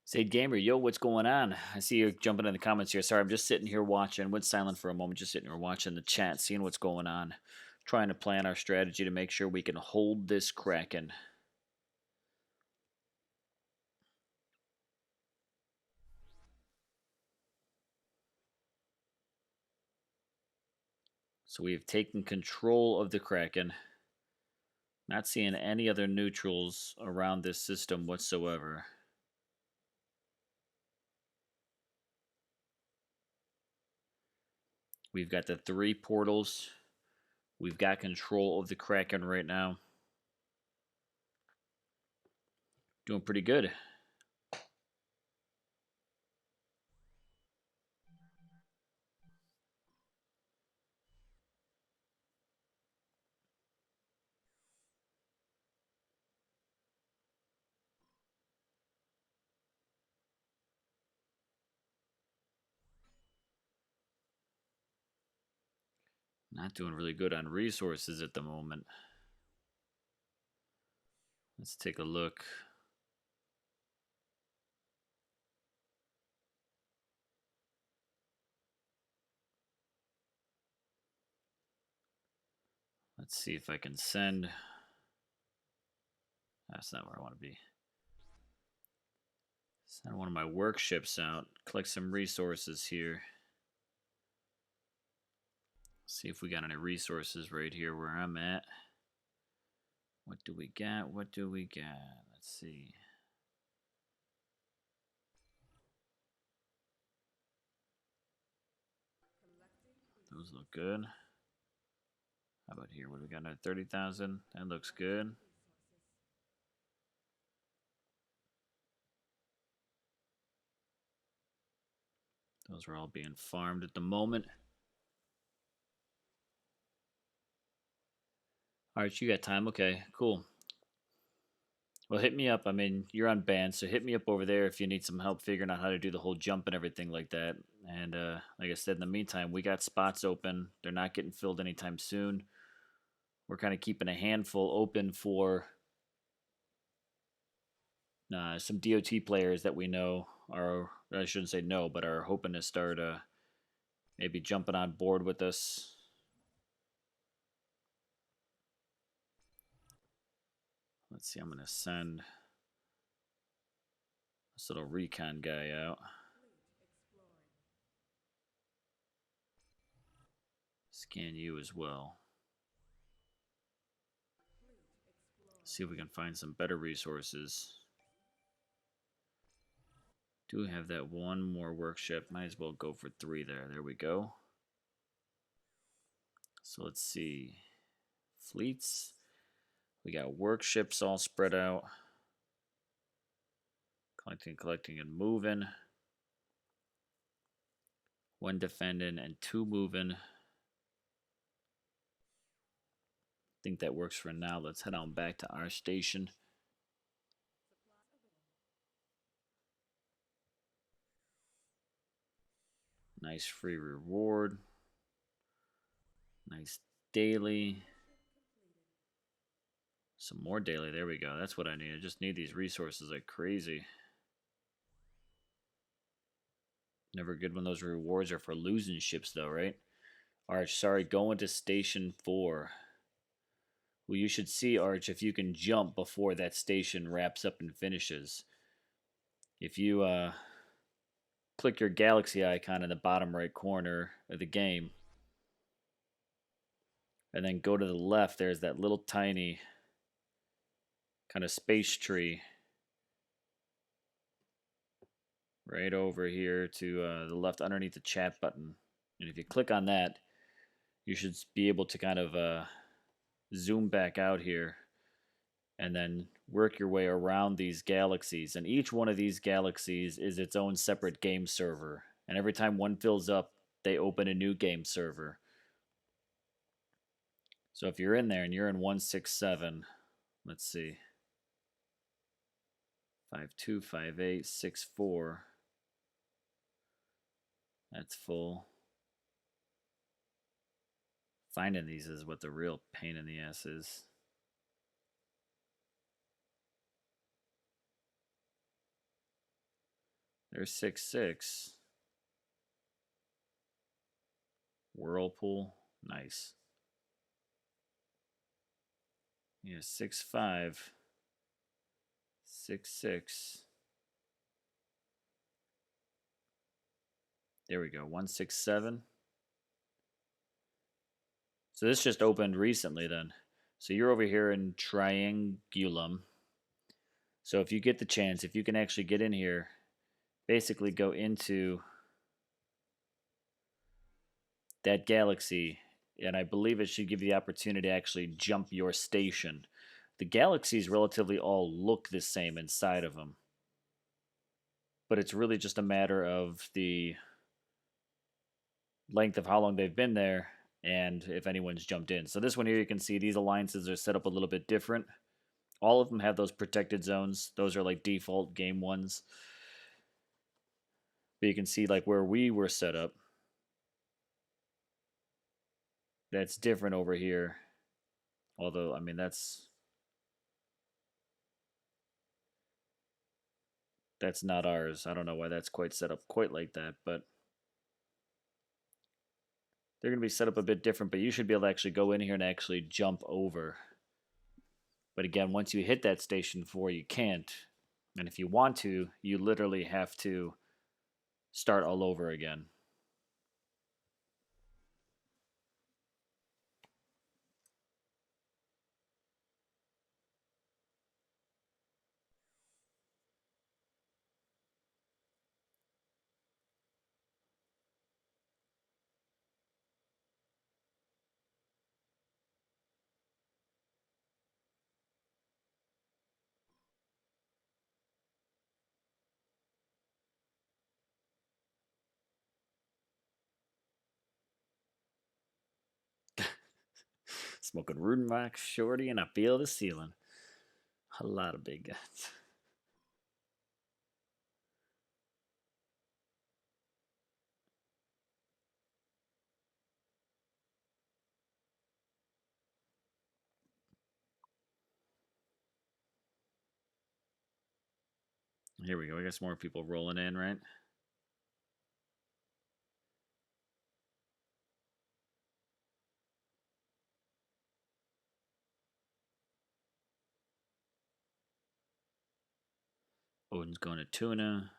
Say Gamer, yo, what's going on? I see you jumping in the comments here. Sorry, I'm just sitting here watching. Went silent for a moment, just sitting here watching the chat, seeing what's going on. Trying to plan our strategy to make sure we can hold this Kraken. So we have taken control of the Kraken. Not seeing any other neutrals around this system whatsoever. We've got the 3 portals. We've got control of the Kraken right now. Doing pretty good. Not doing really good on resources at the moment. Let's take a look. Let's see if I can send. That's not where I want to be. Send one of my work ships out. Collect some resources here. See if we got any resources right here where I'm at. What do we got? What do we got? Let's see. Those look good. How about here? What do we got? Another 30,000. That looks good. Those are all being farmed at the moment. All right, you got time. Okay, cool. Well, hit me up. I mean, you're on band, so hit me up over there if you need some help figuring out how to do the whole jump and everything like that. And like I said, in the meantime, we got spots open. They're not getting filled anytime soon. We're kind of keeping a handful open for some DOT players that we know are, I shouldn't say no, but are hoping to start maybe jumping on board with us. Let's see, I'm going to send this little recon guy out. Scan you as well. See if we can find some better resources. Do have that one more workshop. Might as well go for 3 there. There we go. So let's see. Fleets. We got workships all spread out. Collecting, and moving. 1 defending and 2 moving. I think that works for now. Let's head on back to our station. Nice free reward. Nice daily. Some more daily. There we go. That's what I need. I just need these resources like crazy. Never good when those rewards are for losing ships, though, right? Arch, sorry, going to Station 4. Well, you should see, Arch, if you can jump before that station wraps up and finishes. If you click your galaxy icon in the bottom right corner of the game, and then go to the left, there's that little tiny kind of space tree right over here to the left underneath the chat button. And if you click on that, you should be able to kind of zoom back out here and then work your way around these galaxies. And each one of these galaxies is its own separate game server. And every time one fills up, they open a new game server. So if you're in there and you're in 167, let's see, 52, 58, 64. That's full. Finding these is what the real pain in the ass is. There's 6-6. Whirlpool. Nice. Yeah, 6-5. 6-6. There we go. 167. So this just opened recently then. So you're over here in Triangulum. So if you get the chance, if you can actually get in here, basically go into that galaxy, and I believe it should give you the opportunity to actually jump your station. The galaxies relatively all look the same inside of them, but it's really just a matter of the length of how long they've been there and if anyone's jumped in. So this one here, you can see these alliances are set up a little bit different. All of them have those protected zones. Those are like default game ones. But you can see like where we were set up. That's different over here. Although, I mean, that's not ours. I don't know why that's quite set up quite like that, but they're going to be set up a bit different, but you should be able to actually go in here and actually jump over. But again, once you hit that station 4, you can't. And if you want to, you literally have to start all over again. Smoking Rudenbach Shorty and I feel the ceiling. A lot of big guns. Here we go. I guess more people rolling in, right? Odin's going to Tuna.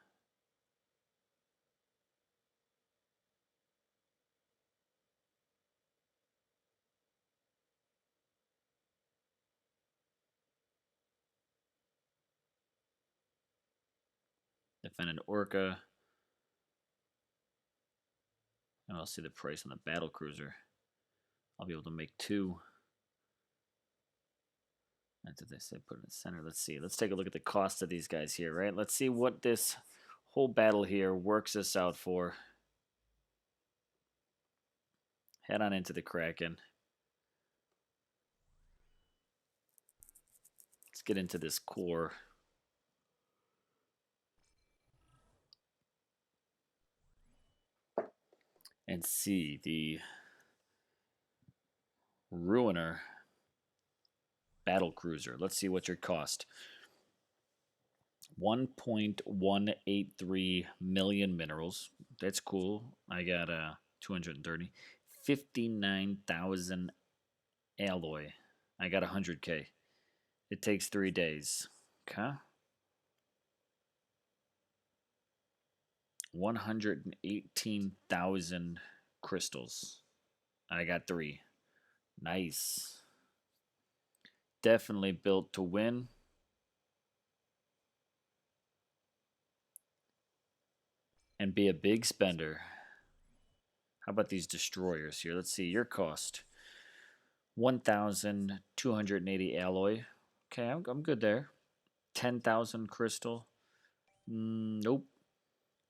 Defending Orca. And I'll see the price on the battle cruiser. I'll be able to make 2. That's what they say, put it in the center. Let's see. Let's take a look at the cost of these guys here, right? Let's see what this whole battle here works us out for. Head on into the Kraken. Let's get into this core. and see the Ruiner battle cruiser. Let's see what your cost. 1.183 million minerals. That's cool. I got 230. 59,000 alloy. I got 100k. It takes 3 days. Okay. 118,000 crystals. I got 3. Nice. Definitely built to win. And be a big spender. How about these destroyers here? Let's see your cost. 1,280 alloy. Okay, I'm good there. 10,000 crystal. Nope.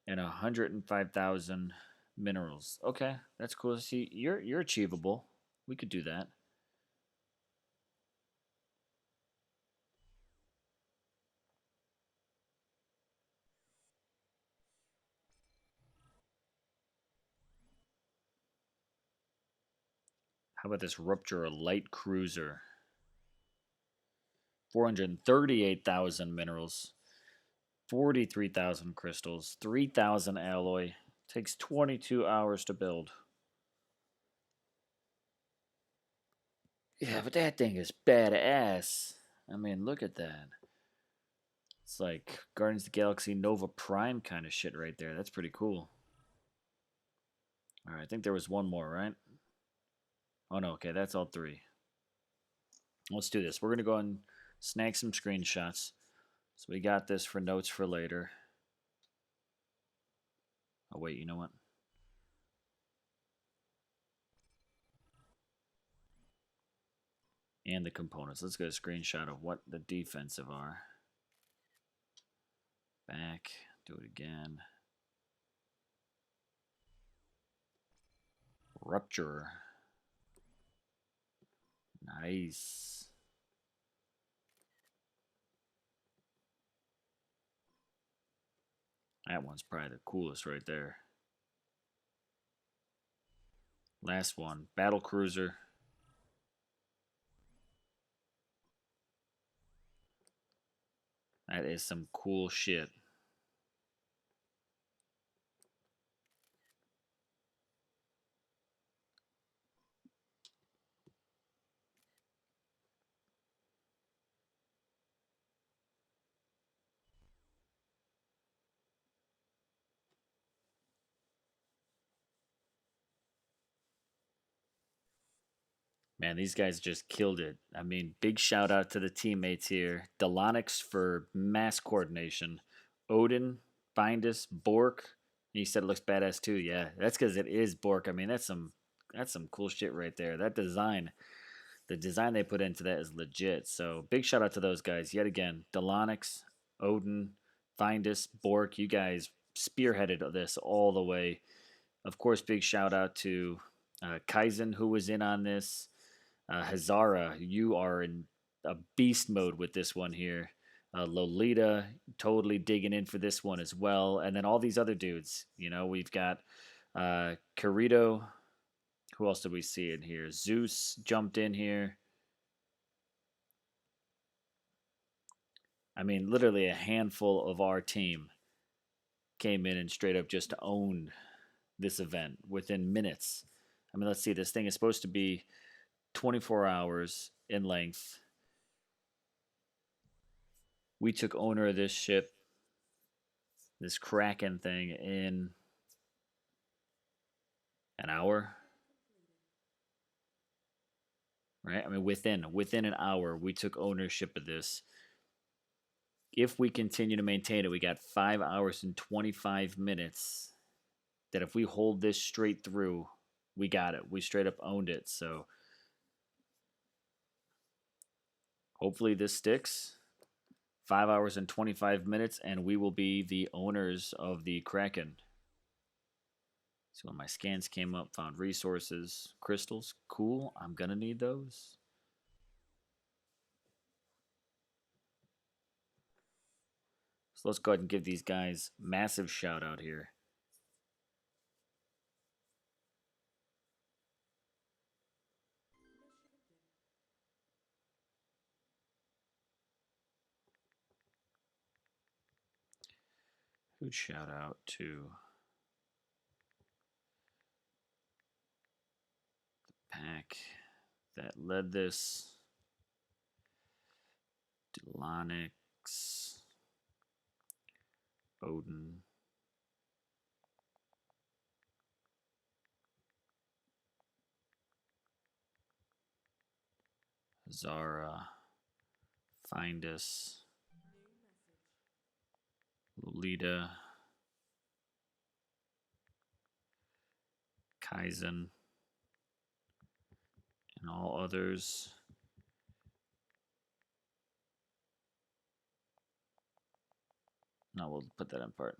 And 105,000 minerals. Okay, that's cool. See, you're achievable. We could do that. How about this Rupture Light Cruiser? 438,000 minerals, 43,000 crystals, 3,000 alloy. Takes 22 hours to build. Yeah, but that thing is badass. I mean, look at that. It's like Guardians of the Galaxy Nova Prime kind of shit right there. That's pretty cool. All right, I think there was one more, right? Oh no, okay, that's all 3. Let's do this. We're gonna go and snag some screenshots. So we got this for notes for later. Oh wait, you know what? And the components. Let's get a screenshot of what the defensive are. Back. Do it again. Rupture. Nice. That one's probably the coolest right there. Last one. Battle Cruiser. That is some cool shit. Man, these guys just killed it. I mean, big shout out to the teammates here. Delonix for mass coordination. Odin, Bindus, Bork. You said it looks badass too. Yeah, that's because it is Bork. I mean, that's some cool shit right there. That design, the design they put into that is legit. So big shout out to those guys yet again. Delonix, Odin, Bindus, Bork. You guys spearheaded this all the way. Of course, big shout out to Kaizen who was in on this. Hazara, you are in a beast mode with this one here. Lolita, totally digging in for this one as well. And then all these other dudes. You know, we've got Carito. Who else did we see in here? Zeus jumped in here. I mean, literally a handful of our team came in and straight up just owned this event within minutes. I mean, let's see. This thing is supposed to be 24 hours in length. We took owner of this ship, this Kraken thing, in an hour, right? I mean, within an hour, we took ownership of this. If we continue to maintain it, we got 5 hours and 25 minutes. That if we hold this straight through, we got it. We straight up owned it. So hopefully this sticks. 5 hours and 25 minutes, and we will be the owners of the Kraken. So when my scans came up, found resources, crystals. Cool. I'm gonna need those. So let's go ahead and give these guys massive shout out here. Huge shout out to the pack that led this. Delonix, Odin, Zara, Find Us, Lolita, Kaizen, and all others. No, we'll put that in part.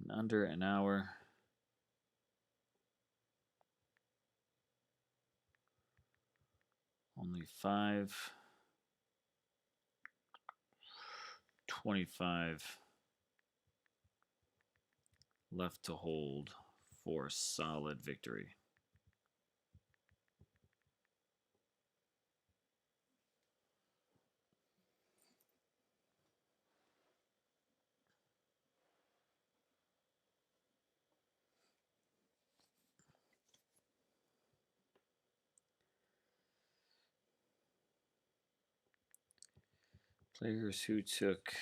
In under an hour. Only 5:25 left to hold for solid victory. Players who took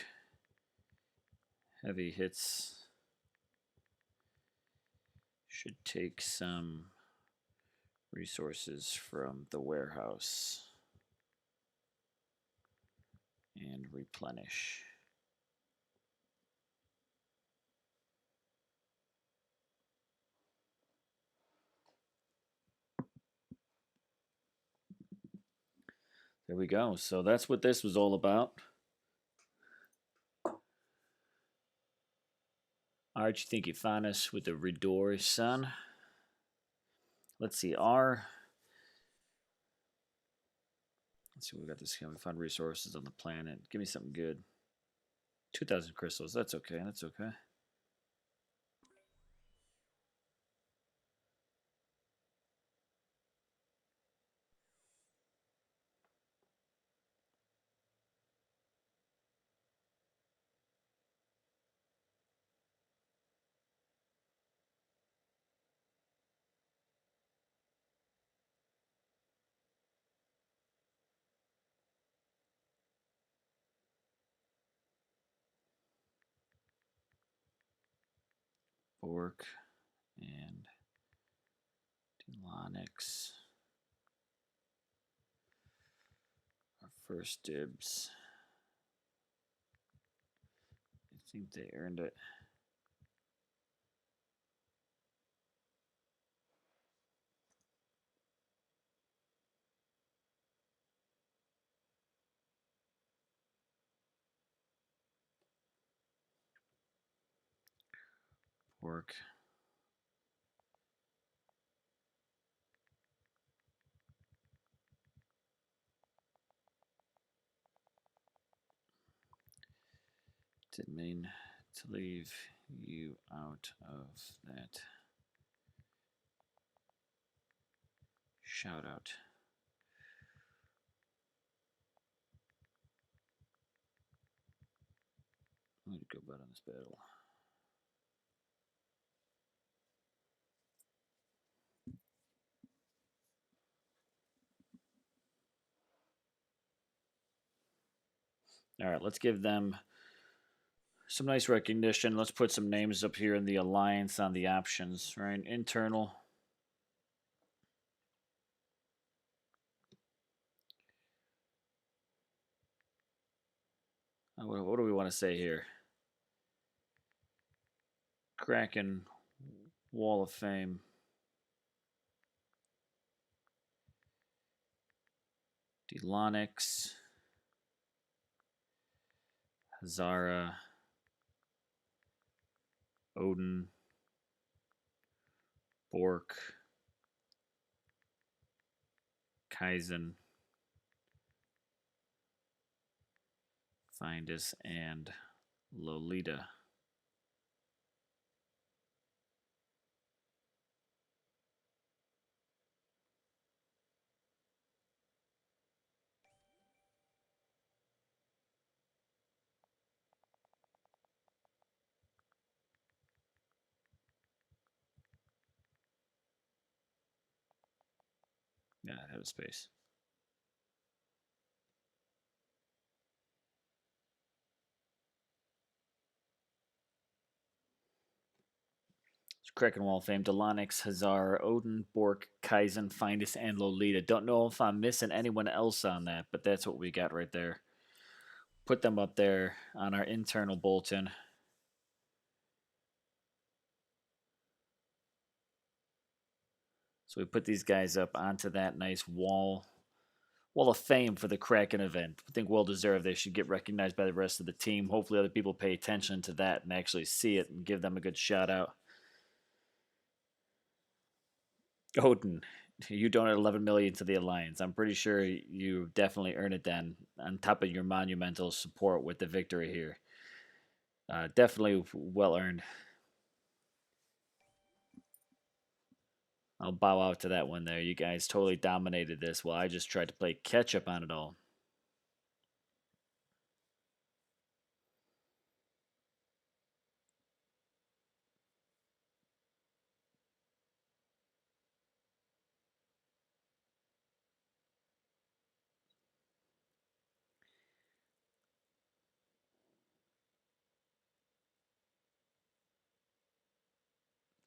heavy hits should take some resources from the warehouse and replenish. There we go. So that's what this was all about. Alright, you think you find us with the Ridori Sun? Let's see, let's see, we got this. Can we find resources on the planet? Give me something good. 2,000 crystals. That's okay. That's okay. Bork and Delonix. Our first dibs. I think they earned it. Bork. Didn't mean to leave you out of that shout out. I'm going to go bet on this battle. All right, let's give them some nice recognition. Let's put some names up here in the alliance on the options, right? Internal. What do we want to say here? Kraken, Wall of Fame. Delonix. Hazara. Odin. Bork. Kaizen. Find Us, and Lolita. Yeah, I have a space. Kraken Wall of Fame, Delonix, Hazar, Odin, Bork, Kaizen, Findus, and Lolita. Don't know if I'm missing anyone else on that, but that's what we got right there. Put them up there on our internal bulletin. So we put these guys up onto that nice wall of fame for the Kraken event. I think well deserved. They should get recognized by the rest of the team. Hopefully, other people pay attention to that and actually see it and give them a good shout out. Odin, you donate 11 million to the alliance. I'm pretty sure you definitely earn it then. On top of your monumental support with the victory here, definitely well earned. I'll bow out to that one there. You guys totally dominated this while I just tried to play catch up on it all.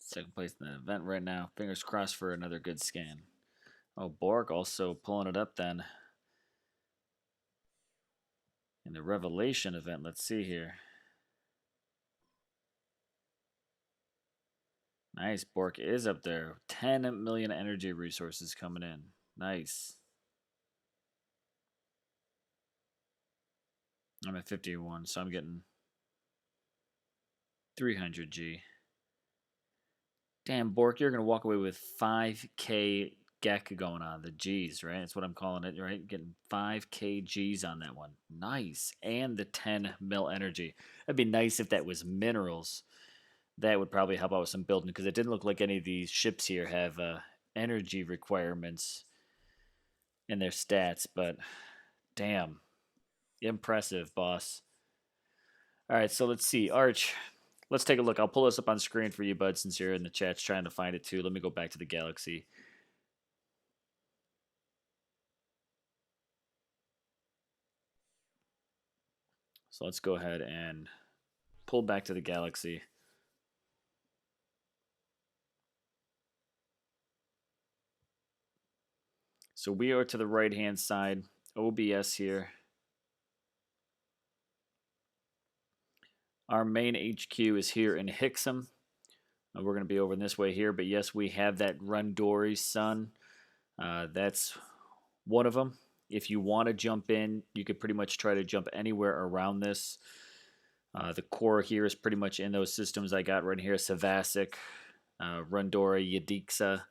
Second place in the event right now. Fingers crossed for another good scan. Oh, Borg also pulling it up then. In the Revelation event, let's see here. Nice, Bork is up there. 10 million energy resources coming in. Nice. I'm at 51, so I'm getting 300 G. Damn, Bork, you're going to walk away with 5K Gek going on. The G's, right? That's what I'm calling it, right? Getting 5K G's on that one. Nice. And the 10 mil energy. That'd be nice if that was minerals. That would probably help out with some building because it didn't look like any of these ships here have energy requirements in their stats, but damn. Impressive, boss. All right, so let's see. Arch, let's take a look. I'll pull this up on screen for you, bud, since you're in the chat trying to find it too. Let me go back to the galaxy. So let's go ahead and pull back to the galaxy. So we are to the right-hand side. OBS here. Our main HQ is here in Hixum. We're going to be over this way here, but yes, we have that Rundori sun. That's one of them. If you want to jump in, you could pretty much try to jump anywhere around this. The core here is pretty much in those systems I got right here. Savasic, Rundori, Yadixa,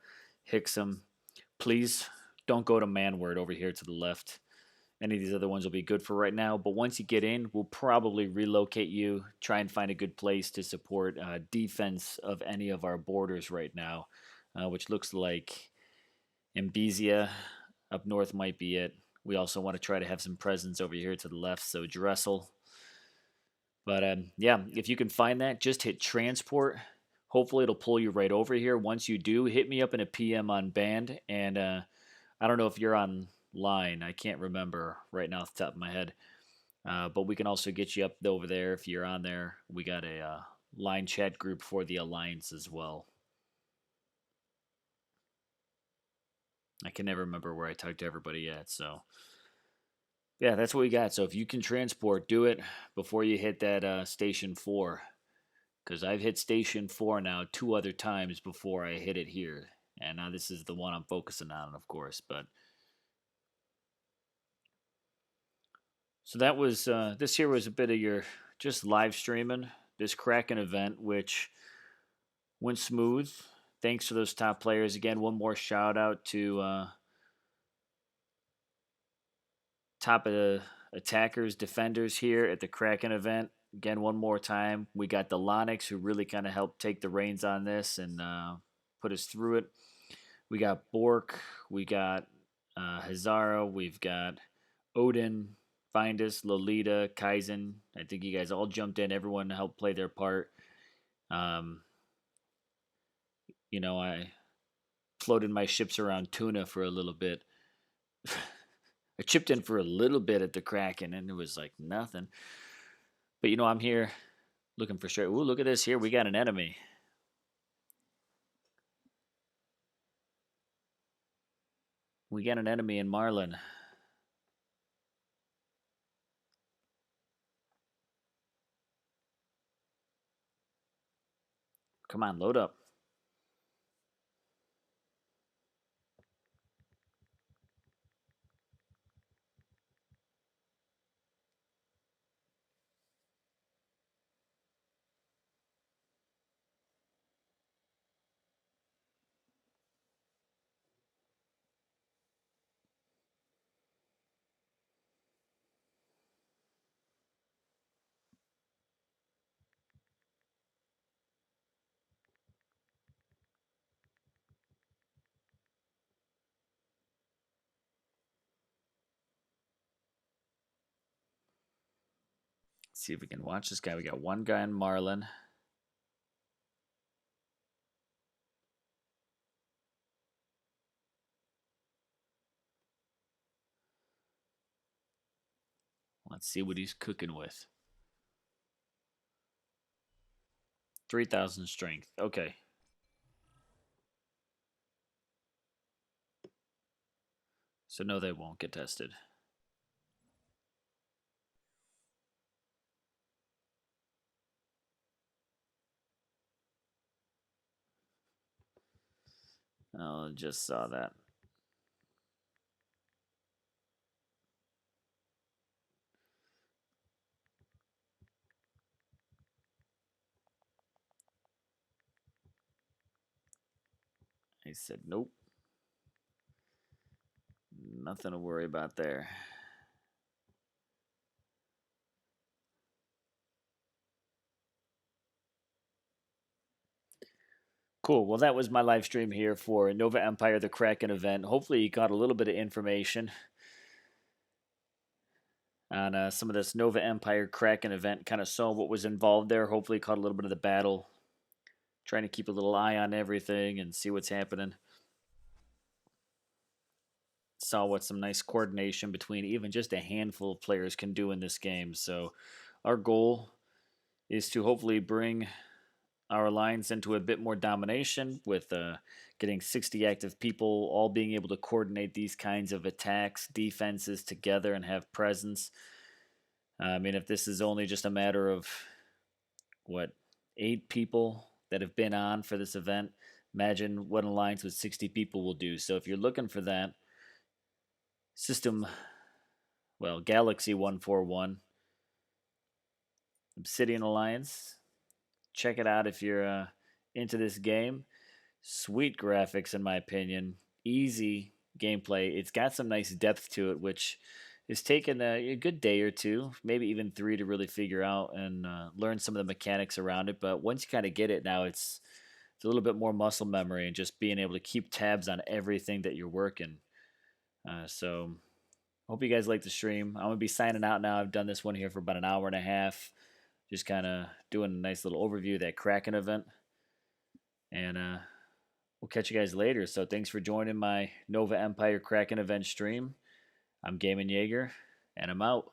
Hixum. Please don't go to Manward over here to the left. Any of these other ones will be good for right now. But once you get in, we'll probably relocate you, try and find a good place to support defense of any of our borders right now, which looks like Mbezia up north might be it. We also want to try to have some presence over here to the left, so Dressel. But yeah, if you can find that, just hit transport. Hopefully, it'll pull you right over here. Once you do, hit me up in a PM on band. And I don't know if you're online. I can't remember right now off the top of my head. But we can also get you up over there if you're on there. We got a line chat group for the Alliance as well. I can never remember where I talked to everybody yet. So, yeah, that's what we got. So if you can transport, do it before you hit that Station 4. Because I've hit Station 4 now 2 other times before I hit it here. And now this is the one I'm focusing on, of course. But so that was, this here was a bit of your just live streaming this Kraken event, which went smooth. Thanks to those top players. Again, one more shout out to top of the attackers, defenders here at the Kraken event. Again, one more time, we got the Lonix who really kind of helped take the reins on this and put us through it. We got Bork, we got Hazara, we've got Odin, Findus, Lolita, Kaizen. I think you guys all jumped in. Everyone helped play their part. Um, you know, floated my ships around tuna for a little bit. I chipped in for a little bit at the Kraken, and it was like nothing. But I'm here looking for straight. Ooh, look at this here. We got an enemy. We got an enemy in Marlin. Come on, load up. Let's see if we can watch this guy. We got one guy in Marlin. Let's see what he's cooking with. 3,000 strength. Okay. So no, they won't get tested. Oh, just saw that. He said, nope. Nothing to worry about there. Cool. Well, that was my live stream here for Nova Empire, the Kraken event. Hopefully, you got a little bit of information on some of this Nova Empire Kraken event, kind of saw what was involved there. Hopefully, caught a little bit of the battle. Trying to keep a little eye on everything and see what's happening. Saw what some nice coordination between even just a handful of players can do in this game. So, our goal is to hopefully bring our alliance into a bit more domination with getting 60 active people, all being able to coordinate these kinds of attacks, defenses together, and have presence. I mean, if this is only just a matter of what 8 people that have been on for this event, imagine what an alliance with 60 people will do. So if you're looking for that system, well, Galaxy 141, Obsidian Alliance, check it out if you're into this game. Sweet graphics, in my opinion. Easy gameplay. It's got some nice depth to it, which is taking a good day or two, maybe even 3 to really figure out and learn some of the mechanics around it. But once you kind of get it now, it's a little bit more muscle memory and just being able to keep tabs on everything that you're working. So hope you guys like the stream. I'm gonna be signing out now. I've done this one here for about an hour and a half, just kind of doing a nice little overview of that Kraken event, and we'll catch you guys later. So thanks for joining my Nova Empire Kraken event stream. I'm Gaming Jaeger, and I'm out.